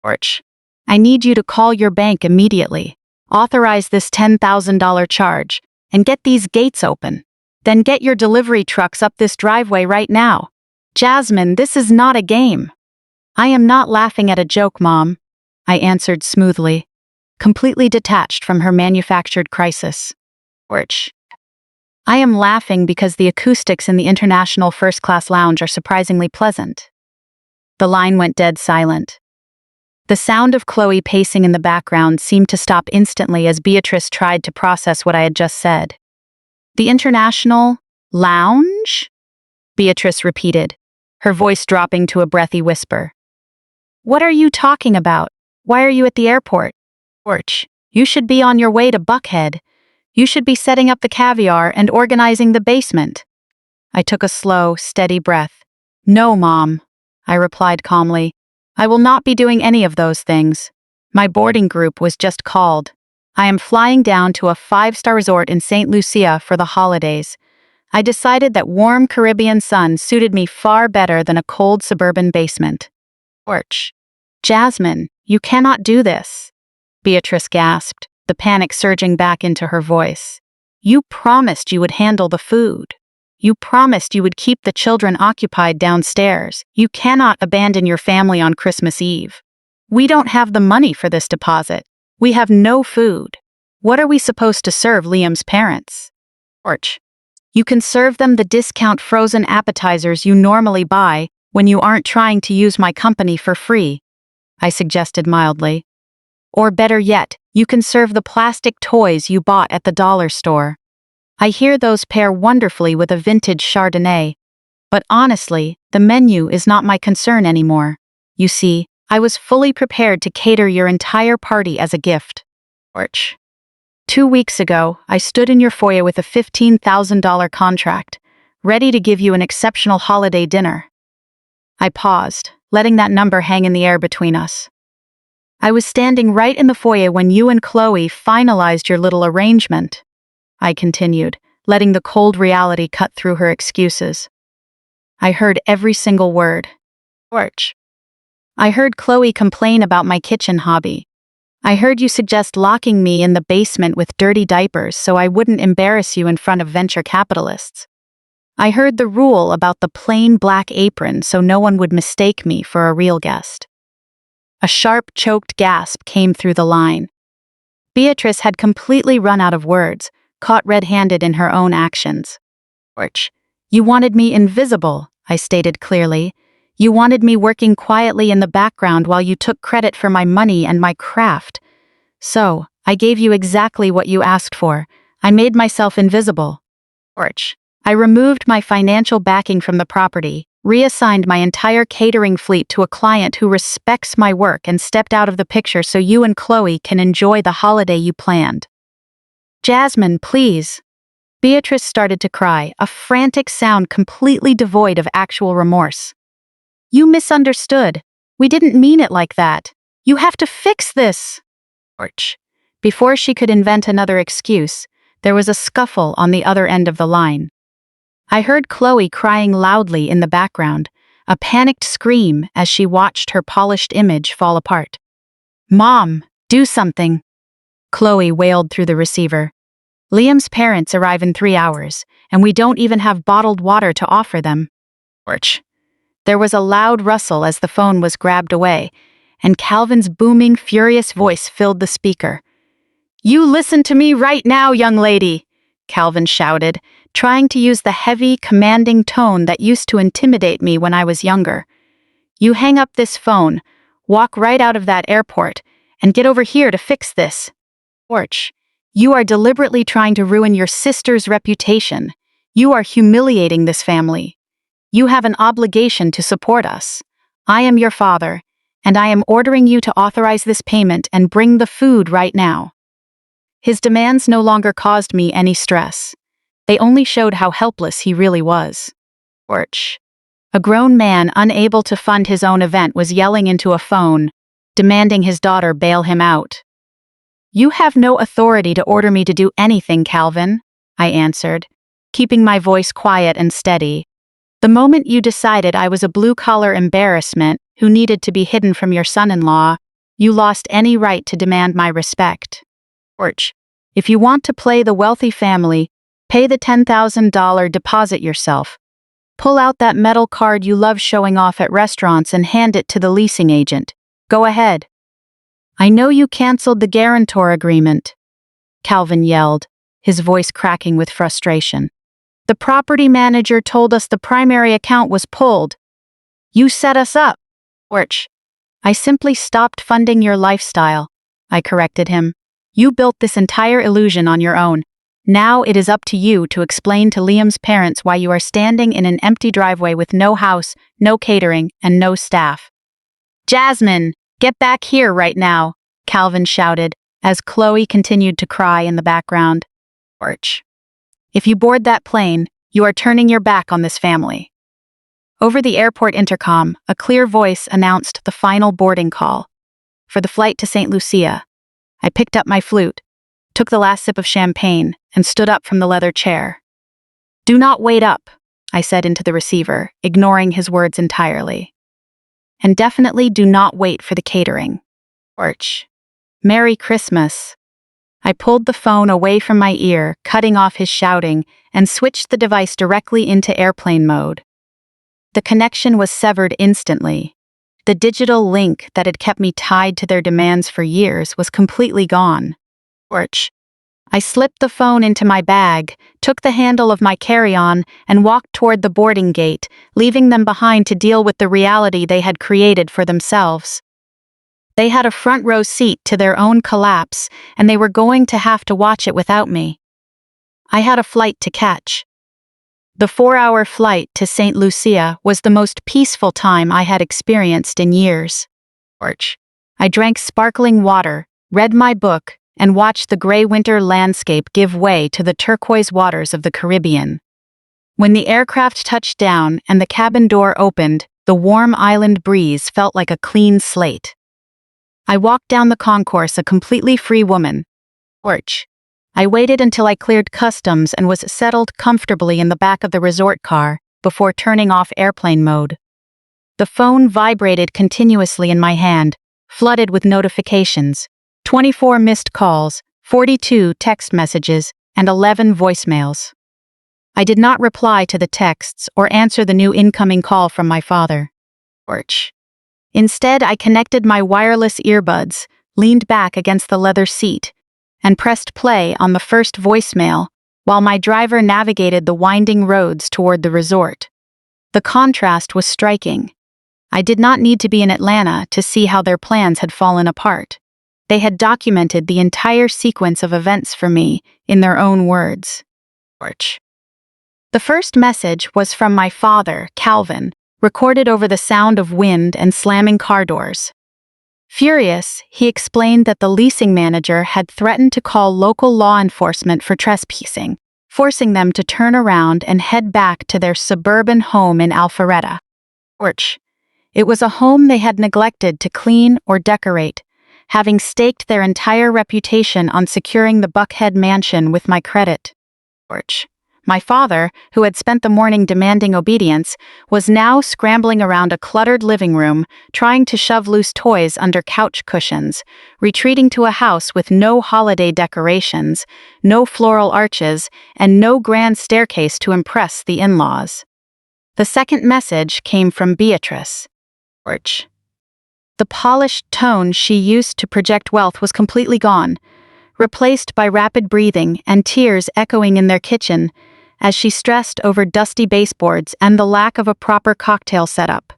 [SPEAKER 1] I need you to call your bank immediately, authorize this $10,000 charge, and get these gates open. Then get your delivery trucks up this driveway right now. Jasmine, this is not a game." "I am not laughing at a joke, Mom," I answered smoothly, completely detached from her manufactured crisis. "I am laughing because the acoustics in the International First Class Lounge are surprisingly pleasant." The line went dead silent. The sound of Chloe pacing in the background seemed to stop instantly as Beatrice tried to process what I had just said. "The International Lounge?" Beatrice repeated, her voice dropping to a breathy whisper. "What are you talking about? Why are you at the airport? You should be on your way to Buckhead. You should be setting up the caviar and organizing the basement." I took a slow, steady breath. "No, Mom," I replied calmly. "I will not be doing any of those things. My boarding group was just called. I am flying down to a 5-star resort in St. Lucia for the holidays. I decided that warm Caribbean sun suited me far better than a cold suburban basement." "Jasmine, you cannot do this," Beatrice gasped, the panic surging back into her voice. "You promised you would handle the food. You promised you would keep the children occupied downstairs. You cannot abandon your family on Christmas Eve. We don't have the money for this deposit. We have no food. What are we supposed to serve Liam's parents?" "You can serve them the discount frozen appetizers you normally buy when you aren't trying to use my company for free," I suggested mildly. "Or better yet, you can serve the plastic toys you bought at the dollar store. I hear those pair wonderfully with a vintage Chardonnay. But honestly, the menu is not my concern anymore. You see, I was fully prepared to cater your entire party as a gift." 2 weeks ago, I stood in your foyer with a $15,000 contract, ready to give you an exceptional holiday dinner. I paused, letting that number hang in the air between us. I was standing right in the foyer when you and Chloe finalized your little arrangement, I continued, letting the cold reality cut through her excuses. I heard every single word. George. I heard Chloe complain about my kitchen hobby. I heard you suggest locking me in the basement with dirty diapers so I wouldn't embarrass you in front of venture capitalists. I heard the rule about the plain black apron so no one would mistake me for a real guest. A sharp, choked gasp came through the line. Beatrice had completely run out of words, caught red-handed in her own actions. George, you wanted me invisible, I stated clearly. You wanted me working quietly in the background while you took credit for my money and my craft. So, I gave you exactly what you asked for. I made myself invisible. George, I removed my financial backing from the property, reassigned my entire catering fleet to a client who respects my work and stepped out of the picture so you and Chloe can enjoy the holiday you planned. Jasmine, please. Beatrice started to cry, a frantic sound completely devoid of actual remorse. You misunderstood. We didn't mean it like that. You have to fix this. George. Before she could invent another excuse, there was a scuffle on the other end of the line. I heard Chloe crying loudly in the background, a panicked scream as she watched her polished image fall apart. Mom, do something. Chloe wailed through the receiver. Liam's parents arrive in 3 hours, and we don't even have bottled water to offer them. George. There was a loud rustle as the phone was grabbed away, and Calvin's booming, furious voice filled the speaker. You listen to me right now, young lady, Calvin shouted, trying to use the heavy, commanding tone that used to intimidate me when I was younger. You hang up this phone, walk right out of that airport, and get over here to fix this. George, you are deliberately trying to ruin your sister's reputation. You are humiliating this family. You have an obligation to support us. I am your father, and I am ordering you to authorize this payment and bring the food right now. His demands no longer caused me any stress. They only showed how helpless he really was. George. A grown man unable to fund his own event was yelling into a phone, demanding his daughter bail him out. You have no authority to order me to do anything, Calvin, I answered, keeping my voice quiet and steady. The moment you decided I was a blue-collar embarrassment who needed to be hidden from your son-in-law, you lost any right to demand my respect. George, if you want to play the wealthy family, pay the $10,000 deposit yourself. Pull out that metal card you love showing off at restaurants and hand it to the leasing agent. Go ahead. I know you canceled the guarantor agreement, Calvin yelled, his voice cracking with frustration. The property manager told us the primary account was pulled. You set us up. George, I simply stopped funding your lifestyle, I corrected him. You built this entire illusion on your own. Now it is up to you to explain to Liam's parents why you are standing in an empty driveway with no house, no catering, and no staff. Jasmine, get back here right now, Calvin shouted, as Chloe continued to cry in the background. George, if you board that plane, you are turning your back on this family. Over the airport intercom, a clear voice announced the final boarding call. For the flight to St. Lucia, I picked up my flute, took the last sip of champagne, and stood up from the leather chair. Do not wait up, I said into the receiver, ignoring his words entirely. And definitely do not wait for the catering. George, Merry Christmas. I pulled the phone away from my ear, cutting off his shouting, and switched the device directly into airplane mode. The connection was severed instantly. The digital link that had kept me tied to their demands for years was completely gone. George. I slipped the phone into my bag, took the handle of my carry-on, and walked toward the boarding gate, leaving them behind to deal with the reality they had created for themselves. They had a front-row seat to their own collapse, and they were going to have to watch it without me. I had a flight to catch. The 4-hour flight to St. Lucia was the most peaceful time I had experienced in years. George. I drank sparkling water, read my book, and watched the gray winter landscape give way to the turquoise waters of the Caribbean. When the aircraft touched down and the cabin door opened, the warm island breeze felt like a clean slate. I walked down the concourse a completely free woman. I waited until I cleared customs and was settled comfortably in the back of the resort car before turning off airplane mode. The phone vibrated continuously in my hand, flooded with notifications. 24 missed calls, 42 text messages, and 11 voicemails. I did not reply to the texts or answer the new incoming call from my father. Instead, I connected my wireless earbuds, leaned back against the leather seat, and pressed play on the first voicemail while my driver navigated the winding roads toward the resort. The contrast was striking. I did not need to be in Atlanta to see how their plans had fallen apart. They had documented the entire sequence of events for me in their own words. The first message was from my father, Calvin, recorded over the sound of wind and slamming car doors. Furious, he explained that the leasing manager had threatened to call local law enforcement for trespassing, forcing them to turn around and head back to their suburban home in Alpharetta. It was a home they had neglected to clean or decorate, having staked their entire reputation on securing the Buckhead mansion with my credit. My father, who had spent the morning demanding obedience, was now scrambling around a cluttered living room, trying to shove loose toys under couch cushions, retreating to a house with no holiday decorations, no floral arches, and no grand staircase to impress the in-laws. The second message came from Beatrice. The polished tone she used to project wealth was completely gone, replaced by rapid breathing and tears echoing in their kitchen, as she stressed over dusty baseboards and the lack of a proper cocktail setup.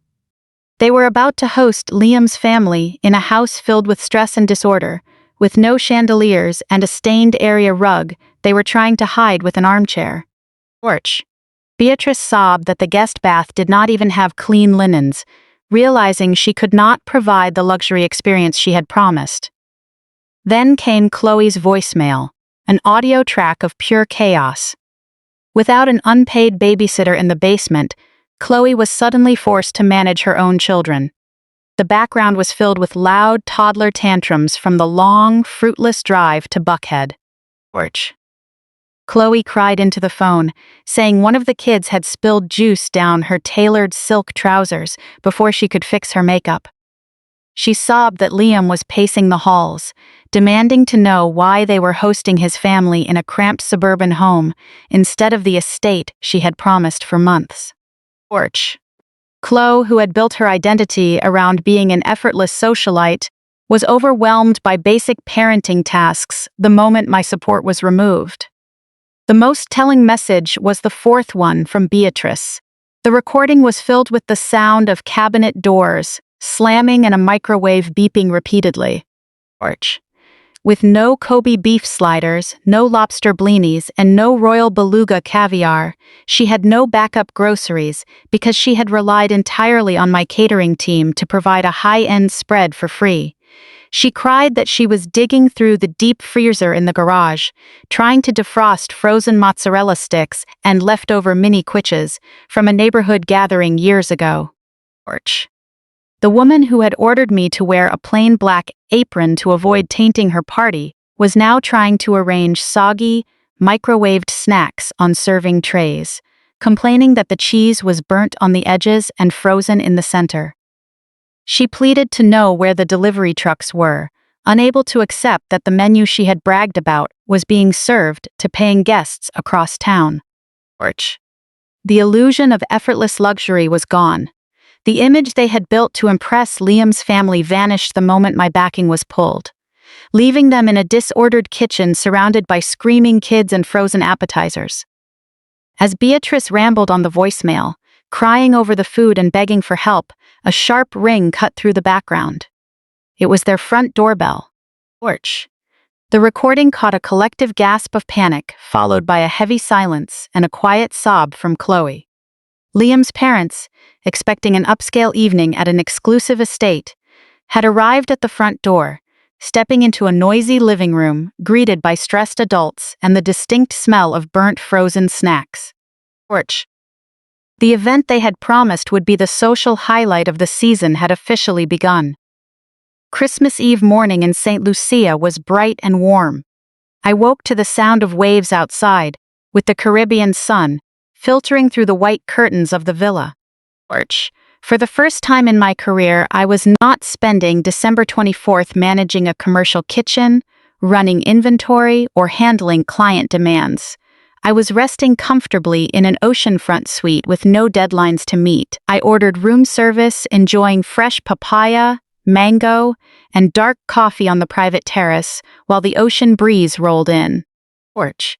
[SPEAKER 1] They were about to host Liam's family in a house filled with stress and disorder, with no chandeliers and a stained area rug they were trying to hide with an armchair. Beatrice sobbed that the guest bath did not even have clean linens, realizing she could not provide the luxury experience she had promised. Then came Chloe's voicemail, an audio track of pure chaos. Without an unpaid babysitter in the basement, Chloe was suddenly forced to manage her own children. The background was filled with loud toddler tantrums from the long, fruitless drive to Buckhead. Chloe cried into the phone, saying one of the kids had spilled juice down her tailored silk trousers before she could fix her makeup. She sobbed that Liam was pacing the halls, demanding to know why they were hosting his family in a cramped suburban home instead of the estate she had promised for months. Chloe, who had built her identity around being an effortless socialite, was overwhelmed by basic parenting tasks the moment my support was removed. The most telling message was the fourth one from Beatrice. The recording was filled with the sound of cabinet doors slamming and a microwave beeping repeatedly. With no Kobe beef sliders, no lobster blinis, and no royal beluga caviar, she had no backup groceries because she had relied entirely on my catering team to provide a high-end spread for free. She cried that she was digging through the deep freezer in the garage, trying to defrost frozen mozzarella sticks and leftover mini quiches from a neighborhood gathering years ago. The woman who had ordered me to wear a plain black apron to avoid tainting her party was now trying to arrange soggy, microwaved snacks on serving trays, complaining that the cheese was burnt on the edges and frozen in the center. She pleaded to know where the delivery trucks were, unable to accept that the menu she had bragged about was being served to paying guests across town. The illusion of effortless luxury was gone. The image they had built to impress Liam's family vanished the moment my backing was pulled, leaving them in a disordered kitchen surrounded by screaming kids and frozen appetizers. As Beatrice rambled on the voicemail, crying over the food and begging for help, a sharp ring cut through the background. It was their front doorbell. The recording caught a collective gasp of panic, followed by a heavy silence and a quiet sob from Chloe. Liam's parents, expecting an upscale evening at an exclusive estate, had arrived at the front door, stepping into a noisy living room, greeted by stressed adults and the distinct smell of burnt frozen snacks. Porch. The event they had promised would be the social highlight of the season had officially begun. Christmas Eve morning in St. Lucia was bright and warm. I woke to the sound of waves outside, with the Caribbean sun filtering through the white curtains of the villa. Porch. For the first time in my career, I was not spending December 24th managing a commercial kitchen, running inventory, or handling client demands. I was resting comfortably in an oceanfront suite with no deadlines to meet. I ordered room service, enjoying fresh papaya, mango, and dark coffee on the private terrace while the ocean breeze rolled in. Porch.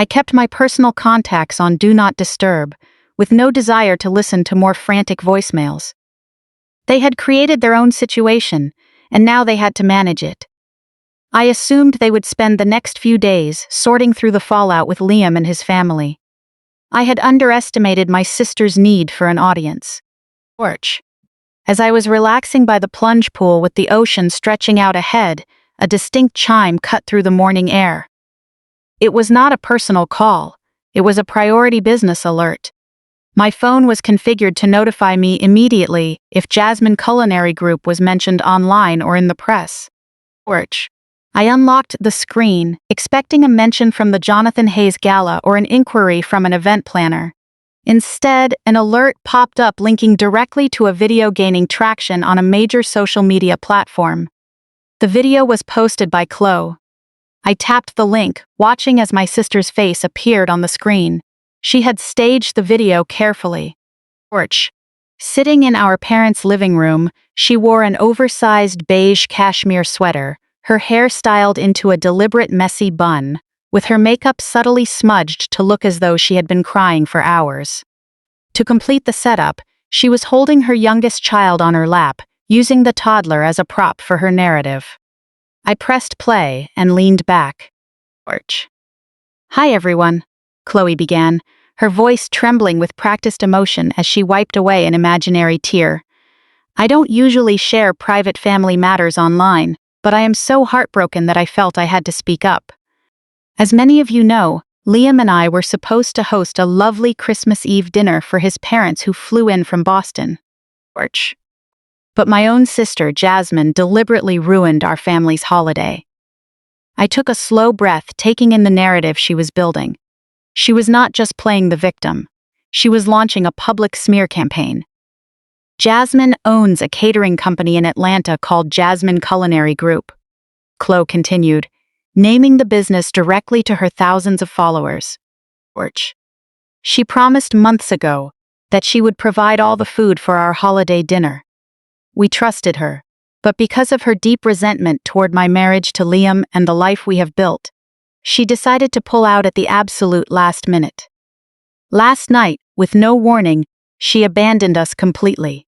[SPEAKER 1] I kept my personal contacts on Do Not Disturb, with no desire to listen to more frantic voicemails. They had created their own situation, and now they had to manage it. I assumed they would spend the next few days sorting through the fallout with Liam and his family. I had underestimated my sister's need for an audience. Porch. As I was relaxing by the plunge pool with the ocean stretching out ahead, a distinct chime cut through the morning air. It was not a personal call. It was a priority business alert. My phone was configured to notify me immediately if Jasmine Culinary Group was mentioned online or in the press. Porch. I unlocked the screen, expecting a mention from the Jonathan Hayes Gala or an inquiry from an event planner. Instead, an alert popped up linking directly to a video gaining traction on a major social media platform. The video was posted by Chloe. I tapped the link, watching as my sister's face appeared on the screen. She had staged the video carefully. Porch. Sitting in our parents' living room, she wore an oversized beige cashmere sweater, her hair styled into a deliberate messy bun, with her makeup subtly smudged to look as though she had been crying for hours. To complete the setup, she was holding her youngest child on her lap, using the toddler as a prop for her narrative. I pressed play and leaned back. Porch. Hi everyone, Chloe began, her voice trembling with practiced emotion as she wiped away an imaginary tear. I don't usually share private family matters online, but I am so heartbroken that I felt I had to speak up. As many of you know, Liam and I were supposed to host a lovely Christmas Eve dinner for his parents who flew in from Boston. Porch. But my own sister, Jasmine, deliberately ruined our family's holiday. I took a slow breath, taking in the narrative she was building. She was not just playing the victim. She was launching a public smear campaign. Jasmine owns a catering company in Atlanta called Jasmine Culinary Group. Chloe continued, naming the business directly to her thousands of followers. Porch. She promised months ago that she would provide all the food for our holiday dinner. We trusted her, but because of her deep resentment toward my marriage to Liam and the life we have built, she decided to pull out at the absolute last minute. Last night, with no warning, she abandoned us completely.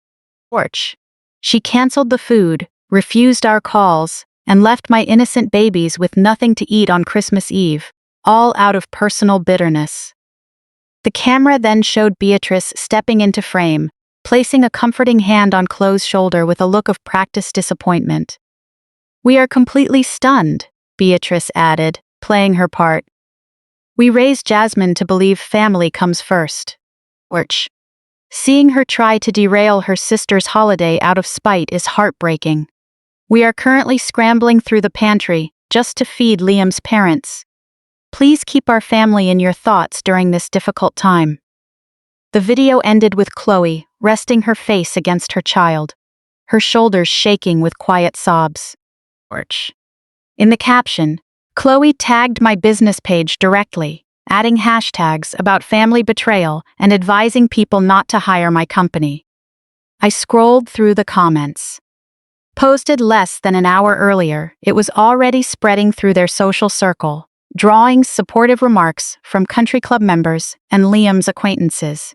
[SPEAKER 1] Porch. She canceled the food, refused our calls, and left my innocent babies with nothing to eat on Christmas Eve, all out of personal bitterness. The camera then showed Beatrice stepping into frame, placing a comforting hand on Chloe's shoulder with a look of practiced disappointment. We are completely stunned, Beatrice added, playing her part. We raised Jasmine to believe family comes first. Porch. Seeing her try to derail her sister's holiday out of spite is heartbreaking. We are currently scrambling through the pantry just to feed Liam's parents. Please keep our family in your thoughts during this difficult time. The video ended with Chloe resting her face against her child, her shoulders shaking with quiet sobs. Porch. In the caption, Chloe tagged my business page directly, adding hashtags about family betrayal and advising people not to hire my company. I scrolled through the comments. Posted less than an hour earlier, it was already spreading through their social circle, drawing supportive remarks from country club members and Liam's acquaintances.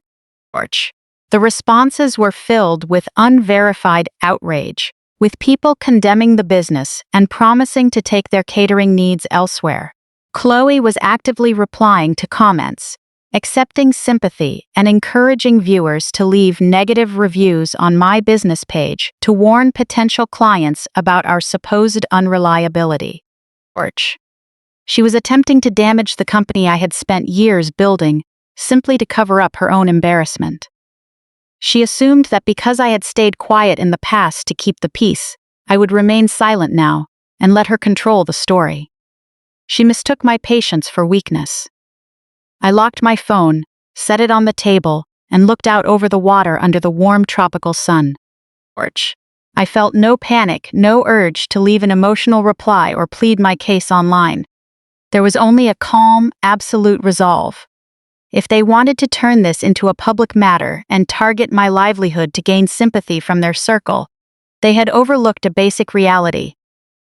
[SPEAKER 1] Porch. The responses were filled with unverified outrage, with people condemning the business and promising to take their catering needs elsewhere. Chloe was actively replying to comments, accepting sympathy and encouraging viewers to leave negative reviews on my business page to warn potential clients about our supposed unreliability. Orch. She was attempting to damage the company I had spent years building, simply to cover up her own embarrassment. She assumed that because I had stayed quiet in the past to keep the peace, I would remain silent now and let her control the story. She mistook my patience for weakness. I locked my phone, set it on the table, and looked out over the water under the warm tropical sun. I felt no panic, no urge to leave an emotional reply or plead my case online. There was only a calm, absolute resolve. If they wanted to turn this into a public matter and target my livelihood to gain sympathy from their circle, they had overlooked a basic reality.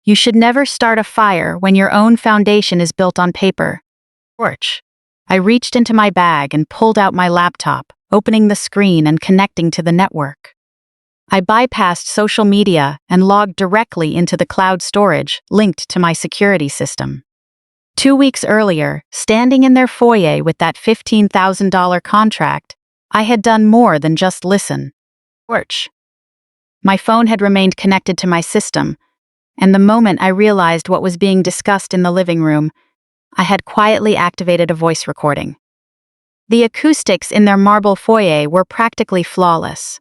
[SPEAKER 1] You should never start a fire when your own foundation is built on paper. I reached into my bag and pulled out my laptop, opening the screen and connecting to the network. I bypassed social media and logged directly into the cloud storage linked to my security system. 2 weeks earlier, standing in their foyer with that $15,000 contract, I had done more than just listen. My phone had remained connected to my system, and the moment I realized what was being discussed in the living room, I had quietly activated a voice recording. The acoustics in their marble foyer were practically flawless.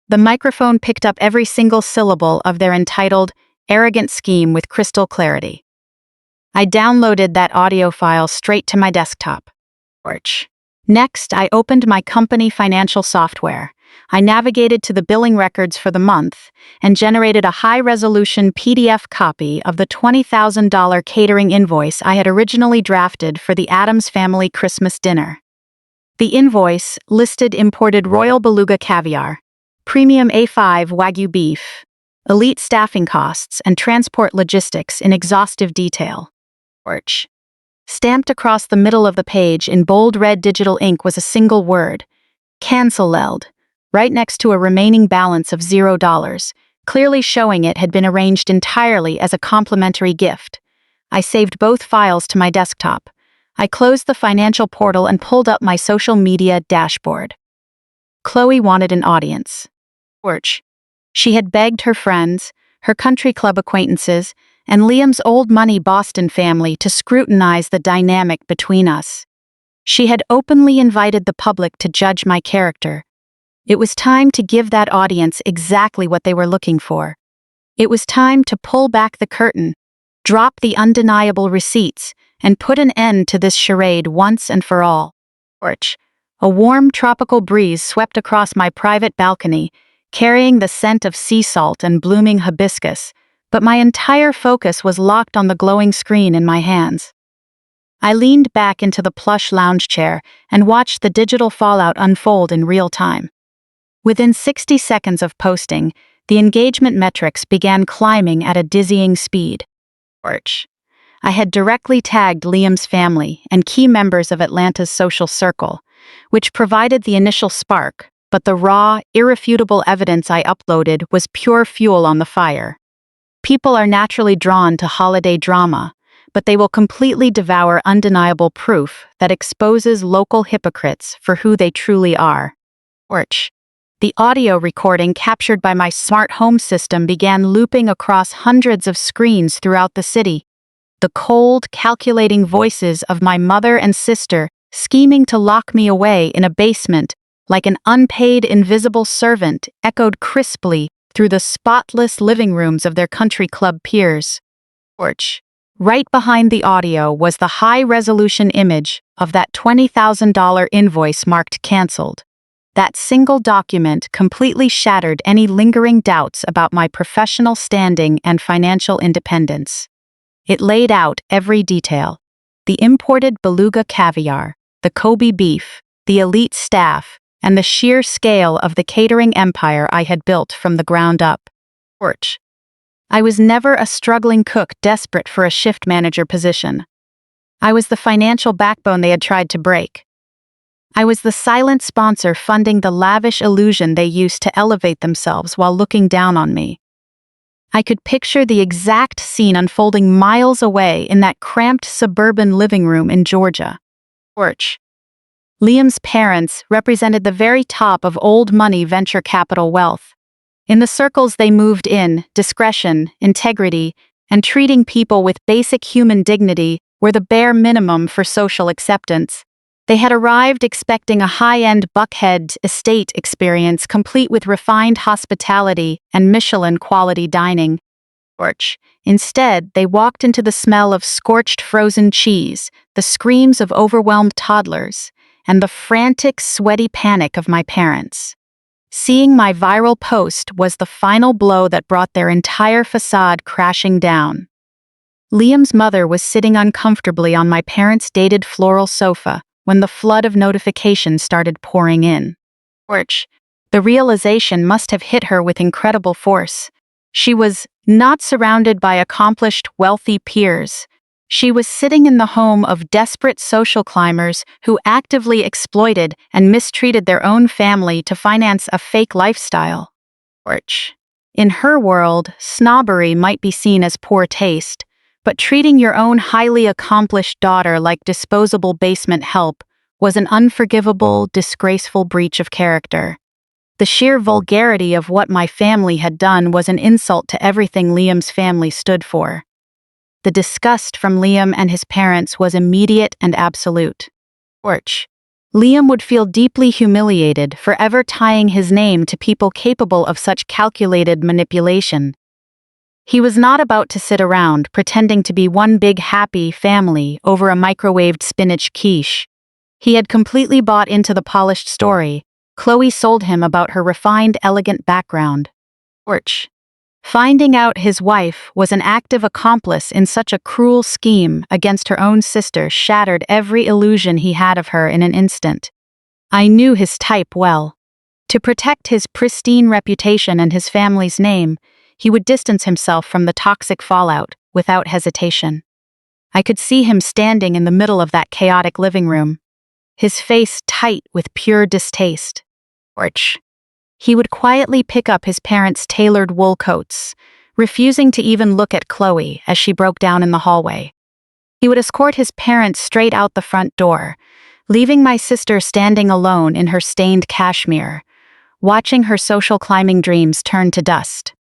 [SPEAKER 1] The microphone picked up every single syllable of their entitled, arrogant scheme with crystal clarity. I downloaded that audio file straight to my desktop. Next, I opened my company financial software. I navigated to the billing records for the month and generated a high-resolution PDF copy of the $20,000 catering invoice I had originally drafted for the Addams family Christmas dinner. The invoice listed imported royal beluga caviar, premium A5 Wagyu beef, elite staffing costs, and transport logistics in exhaustive detail. Stamped across the middle of the page in bold red digital ink was a single word, cancelled, right next to a remaining balance of $0, clearly showing it had been arranged entirely as a complimentary gift. I saved both files to my desktop. I closed the financial portal and pulled up my social media dashboard. Chloe wanted an audience. She had begged her friends, her country club acquaintances, and Liam's old money Boston family to scrutinize the dynamic between us. She had openly invited the public to judge my character. It was time to give that audience exactly what they were looking for. It was time to pull back the curtain, drop the undeniable receipts, and put an end to this charade once and for all. A warm tropical breeze swept across my private balcony, carrying the scent of sea salt and blooming hibiscus, but my entire focus was locked on the glowing screen in my hands. I leaned back into the plush lounge chair and watched the digital fallout unfold in real time. Within 60 seconds of posting, the engagement metrics began climbing at a dizzying speed. I had directly tagged Liam's family and key members of Atlanta's social circle, which provided the initial spark, but the raw, irrefutable evidence I uploaded was pure fuel on the fire. People are naturally drawn to holiday drama, but they will completely devour undeniable proof that exposes local hypocrites for who they truly are. The audio recording captured by my smart home system began looping across hundreds of screens throughout the city. The cold, calculating voices of my mother and sister scheming to lock me away in a basement, like an unpaid invisible servant, echoed crisply through the spotless living rooms of their country club peers. Right behind the audio was the high-resolution image of that $20,000 invoice marked canceled. That single document completely shattered any lingering doubts about my professional standing and financial independence. It laid out every detail: the imported beluga caviar, the Kobe beef, the elite staff, and the sheer scale of the catering empire I had built from the ground up. I was never a struggling cook desperate for a shift manager position. I was the financial backbone they had tried to break. I was the silent sponsor funding the lavish illusion they used to elevate themselves while looking down on me. I could picture the exact scene unfolding miles away in that cramped suburban living room in Georgia. Liam's parents represented the very top of old money venture capital wealth. In the circles they moved in, discretion, integrity, and treating people with basic human dignity were the bare minimum for social acceptance. They had arrived expecting a high-end Buckhead estate experience complete with refined hospitality and Michelin-quality dining. Instead, they walked into the smell of scorched frozen cheese, the screams of overwhelmed toddlers, and the frantic, sweaty panic of my parents. Seeing my viral post was the final blow that brought their entire facade crashing down. Liam's mother was sitting uncomfortably on my parents' dated floral sofa when the flood of notifications started pouring in. The realization must have hit her with incredible force. She was not surrounded by accomplished, wealthy peers. She was sitting in the home of desperate social climbers who actively exploited and mistreated their own family to finance a fake lifestyle. In her world, snobbery might be seen as poor taste, but treating your own highly accomplished daughter like disposable basement help was an unforgivable, disgraceful breach of character. The sheer vulgarity of what my family had done was an insult to everything Liam's family stood for. The disgust from Liam and his parents was immediate and absolute. Liam would feel deeply humiliated, forever tying his name to people capable of such calculated manipulation. He was not about to sit around pretending to be one big happy family over a microwaved spinach quiche. He had completely bought into the polished story Chloe sold him about her refined, elegant background. Finding out his wife was an active accomplice in such a cruel scheme against her own sister shattered every illusion he had of her in an instant. I knew his type well. To protect his pristine reputation and his family's name, he would distance himself from the toxic fallout without hesitation. I could see him standing in the middle of that chaotic living room, his face tight with pure distaste. He would quietly pick up his parents' tailored wool coats, refusing to even look at Chloe as she broke down in the hallway. He would escort his parents straight out the front door, leaving my sister standing alone in her stained cashmere, watching her social climbing dreams turn to dust.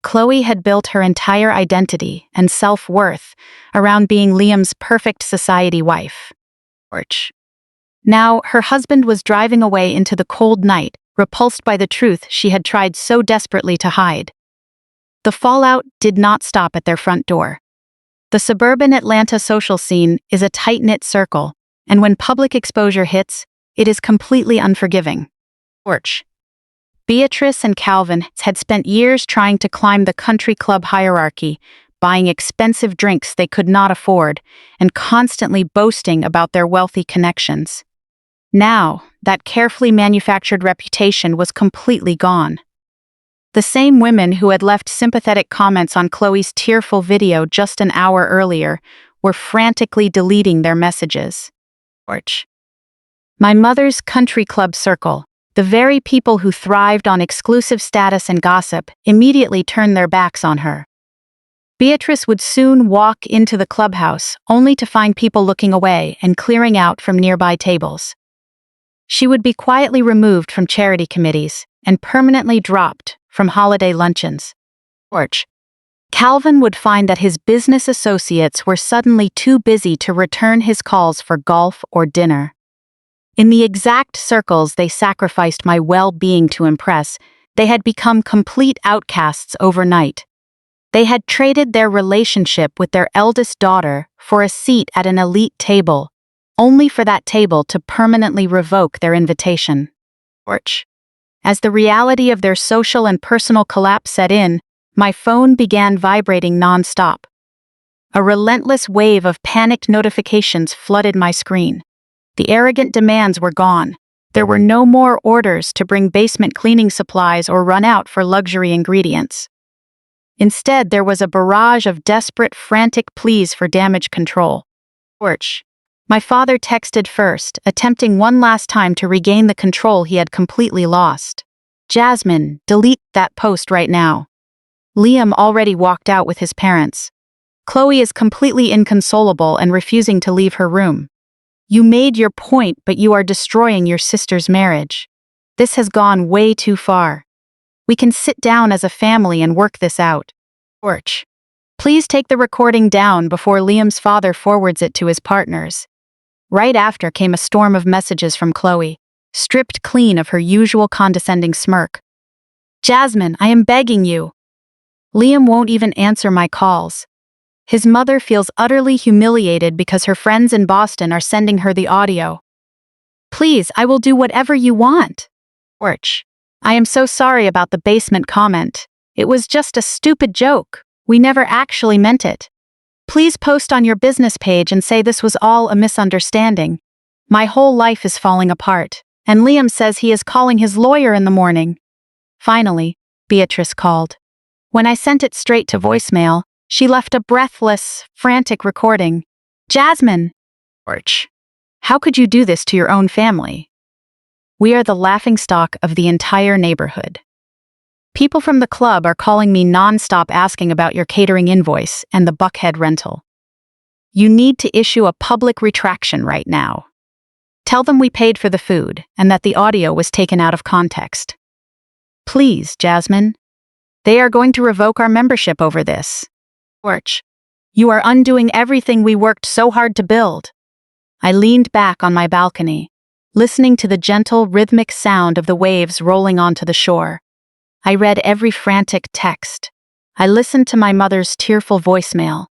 [SPEAKER 1] Chloe had built her entire identity and self-worth around being Liam's perfect society wife. Now, her husband was driving away into the cold night, repulsed by the truth she had tried so desperately to hide. The fallout did not stop at their front door. The suburban Atlanta social scene is a tight-knit circle, and when public exposure hits, it is completely unforgiving. Beatrice and Calvin had spent years trying to climb the country club hierarchy, buying expensive drinks they could not afford, and constantly boasting about their wealthy connections. Now, that carefully manufactured reputation was completely gone. The same women who had left sympathetic comments on Chloe's tearful video just an hour earlier were frantically deleting their messages. My mother's country club circle, the very people who thrived on exclusive status and gossip, immediately turned their backs on her. Beatrice would soon walk into the clubhouse, only to find people looking away and clearing out from nearby tables. She would be quietly removed from charity committees and permanently dropped from holiday luncheons. Calvin would find that his business associates were suddenly too busy to return his calls for golf or dinner. In the exact circles they sacrificed my well-being to impress, they had become complete outcasts overnight. They had traded their relationship with their eldest daughter for a seat at an elite table, only for that table to permanently revoke their invitation. As the reality of their social and personal collapse set in, my phone began vibrating non-stop. A relentless wave of panicked notifications flooded my screen. The arrogant demands were gone. There were no more orders to bring basement cleaning supplies or run out for luxury ingredients. Instead, there was a barrage of desperate, frantic pleas for damage control. My father texted first, attempting one last time to regain the control he had completely lost. "Jasmine, delete that post right now." Liam already walked out with his parents. Chloe is completely inconsolable and refusing to leave her room. You made your point, but you are destroying your sister's marriage. This has gone way too far. We can sit down as a family and work this out. Porch. Please take the recording down before Liam's father forwards it to his partners. Right after came a storm of messages from Chloe, stripped clean of her usual condescending smirk. Jasmine, I am begging you. Liam won't even answer my calls. His mother feels utterly humiliated because her friends in Boston are sending her the audio. Please, I will do whatever you want. Porch. I am so sorry about the basement comment. It was just a stupid joke. We never actually meant it. Please post on your business page and say this was all a misunderstanding. My whole life is falling apart, and Liam says he is calling his lawyer in the morning. Finally, Beatrice called. When I sent it straight to voicemail, she left a breathless, frantic recording. Jasmine! Porch. How could you do this to your own family? We are the laughingstock of the entire neighborhood. People from the club are calling me non-stop asking about your catering invoice and the Buckhead rental. You need to issue a public retraction right now. Tell them we paid for the food and that the audio was taken out of context. Please, Jasmine. They are going to revoke our membership over this. Porch. You are undoing everything we worked so hard to build. I leaned back on my balcony, listening to the gentle, rhythmic sound of the waves rolling onto the shore. I read every frantic text. I listened to my mother's tearful voicemail.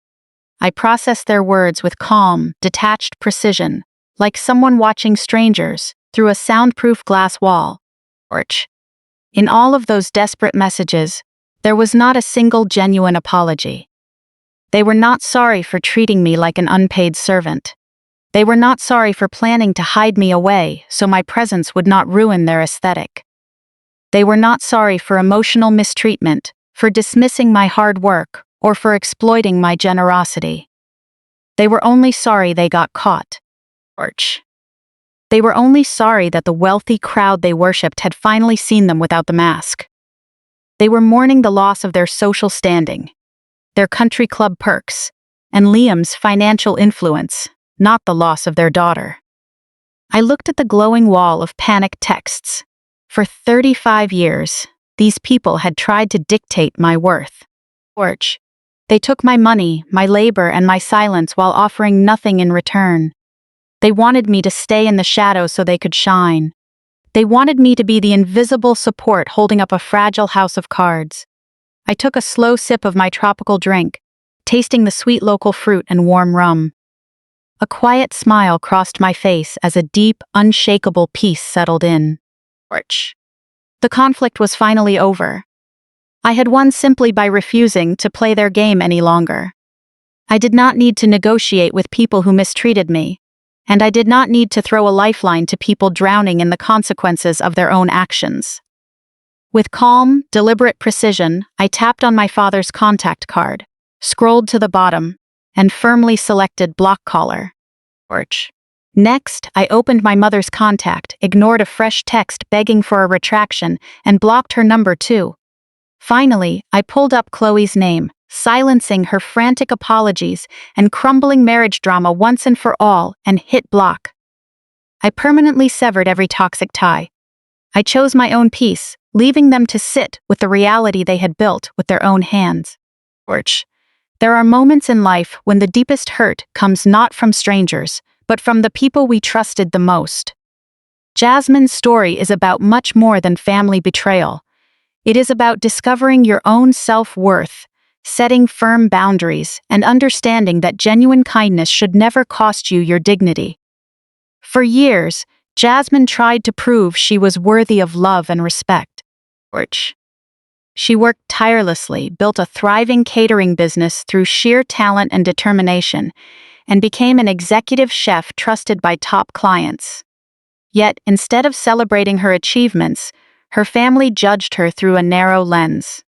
[SPEAKER 1] I processed their words with calm, detached precision, like someone watching strangers through a soundproof glass wall. Porch. In all of those desperate messages, there was not a single genuine apology. They were not sorry for treating me like an unpaid servant. They were not sorry for planning to hide me away so my presence would not ruin their aesthetic. They were not sorry for emotional mistreatment, for dismissing my hard work, or for exploiting my generosity. They were only sorry they got caught. Porch. They were only sorry that the wealthy crowd they worshipped had finally seen them without the mask. They were mourning the loss of their social standing, their country club perks, and Liam's financial influence, not the loss of their daughter. I looked at the glowing wall of panic texts. For 35 years, these people had tried to dictate my worth. Porch. They took my money, my labor, and my silence while offering nothing in return. They wanted me to stay in the shadows so they could shine. They wanted me to be the invisible support holding up a fragile house of cards. I took a slow sip of my tropical drink, tasting the sweet local fruit and warm rum. A quiet smile crossed my face as a deep, unshakable peace settled in. Porch. The conflict was finally over. I had won simply by refusing to play their game any longer. I did not need to negotiate with people who mistreated me, and I did not need to throw a lifeline to people drowning in the consequences of their own actions. With calm, deliberate precision, I tapped on my father's contact card, scrolled to the bottom, and firmly selected block caller. Porch. Next, I opened my mother's contact, ignored a fresh text begging for a retraction, and blocked her number too. Finally, I pulled up Chloe's name, silencing her frantic apologies and crumbling marriage drama once and for all, and hit block. I permanently severed every toxic tie. I chose my own peace, leaving them to sit with the reality they had built with their own hands. Porch. There are moments in life when the deepest hurt comes not from strangers, but from the people we trusted the most. Jasmine's story is about much more than family betrayal. It is about discovering your own self-worth, setting firm boundaries, and understanding that genuine kindness should never cost you your dignity. For years, Jasmine tried to prove she was worthy of love and respect. Porch. She worked tirelessly, built a thriving catering business through sheer talent and determination, and became an executive chef trusted by top clients. Yet, instead of celebrating her achievements, her family judged her through a narrow lens.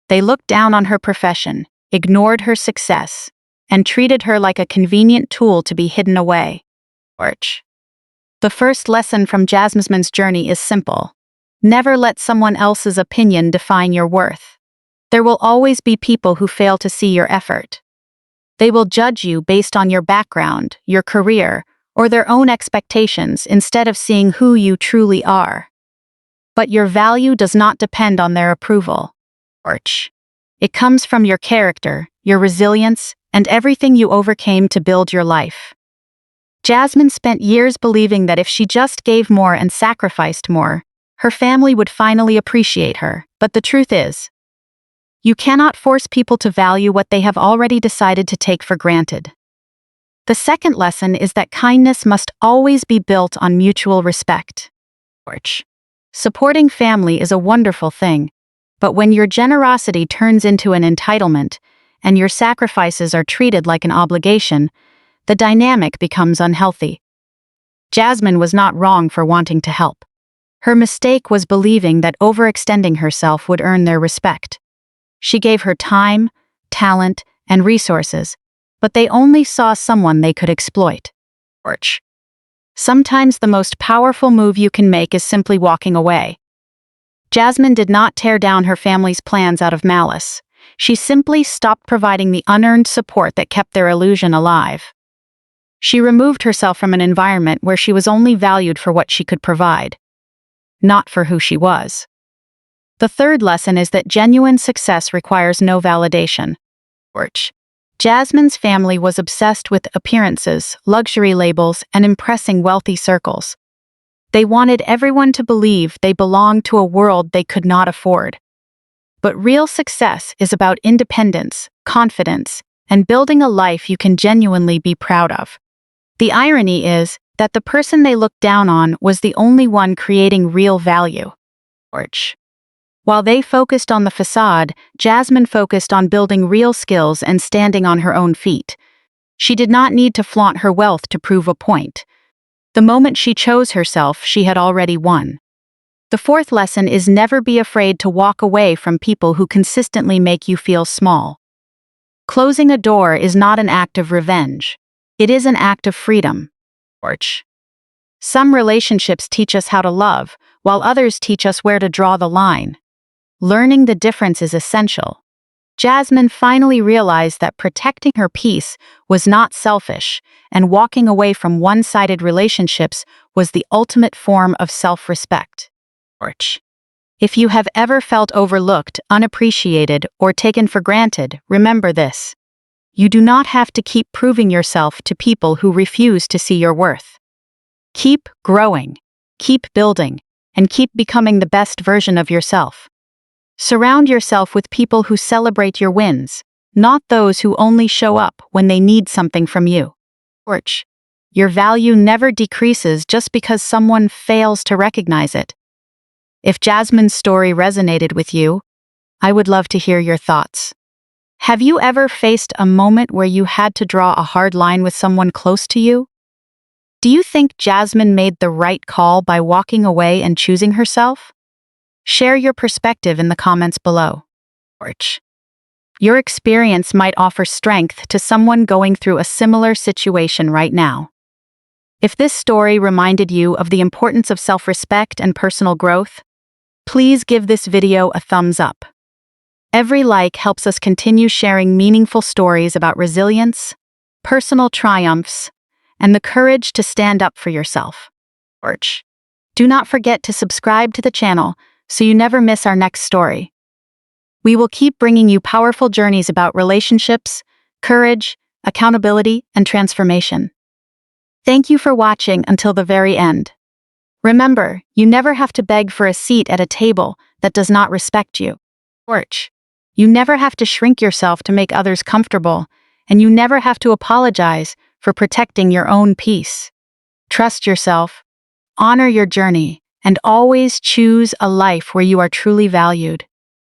[SPEAKER 1] They looked down on her profession, ignored her success, and treated her like a convenient tool to be hidden away. Porch. The first lesson from Jasmine's journey is simple. Never let someone else's opinion define your worth. There will always be people who fail to see your effort. They will judge you based on your background, your career, or their own expectations instead of seeing who you truly are. But your value does not depend on their approval. It comes from your character, your resilience, and everything you overcame to build your life. Jasmine spent years believing that if she just gave more and sacrificed more, her family would finally appreciate her, but the truth is, you cannot force people to value what they have already decided to take for granted. The second lesson is that kindness must always be built on mutual respect. Supporting family is a wonderful thing, but when your generosity turns into an entitlement and your sacrifices are treated like an obligation, the dynamic becomes unhealthy. Jasmine was not wrong for wanting to help. Her mistake was believing that overextending herself would earn their respect. She gave her time, talent, and resources, but they only saw someone they could exploit. Sometimes the most powerful move you can make is simply walking away. Jasmine did not tear down her family's plans out of malice. She simply stopped providing the unearned support that kept their illusion alive. She removed herself from an environment where she was only valued for what she could provide, not for who she was. The third lesson is that genuine success requires no validation. Jasmine's family was obsessed with appearances, luxury labels, and impressing wealthy circles. They wanted everyone to believe they belonged to a world they could not afford. But real success is about independence, confidence, and building a life you can genuinely be proud of. The irony is that the person they looked down on was the only one creating real value. While they focused on the facade, Jasmine focused on building real skills and standing on her own feet. She did not need to flaunt her wealth to prove a point. The moment she chose herself, she had already won. The fourth lesson is never be afraid to walk away from people who consistently make you feel small. Closing a door is not an act of revenge. It is an act of freedom. Some relationships teach us how to love, while others teach us where to draw the line. Learning the difference is essential. Jasmine finally realized that protecting her peace was not selfish, and walking away from one-sided relationships was the ultimate form of self-respect. If you have ever felt overlooked, unappreciated, or taken for granted, remember this. You do not have to keep proving yourself to people who refuse to see your worth. Keep growing, keep building, and keep becoming the best version of yourself. Surround yourself with people who celebrate your wins, not those who only show up when they need something from you. Your value never decreases just because someone fails to recognize it. If Jasmine's story resonated with you, I would love to hear your thoughts. Have you ever faced a moment where you had to draw a hard line with someone close to you? Do you think Jasmine made the right call by walking away and choosing herself? Share your perspective in the comments below. Your experience might offer strength to someone going through a similar situation right now. If this story reminded you of the importance of self-respect and personal growth, please give this video a thumbs up. Every like helps us continue sharing meaningful stories about resilience, personal triumphs, and the courage to stand up for yourself. Do not forget to subscribe to the channel so you never miss our next story. We will keep bringing you powerful journeys about relationships, courage, accountability, and transformation. Thank you for watching until the very end. Remember, you never have to beg for a seat at a table that does not respect you. You never have to shrink yourself to make others comfortable, and you never have to apologize for protecting your own peace. Trust yourself, honor your journey, and always choose a life where you are truly valued.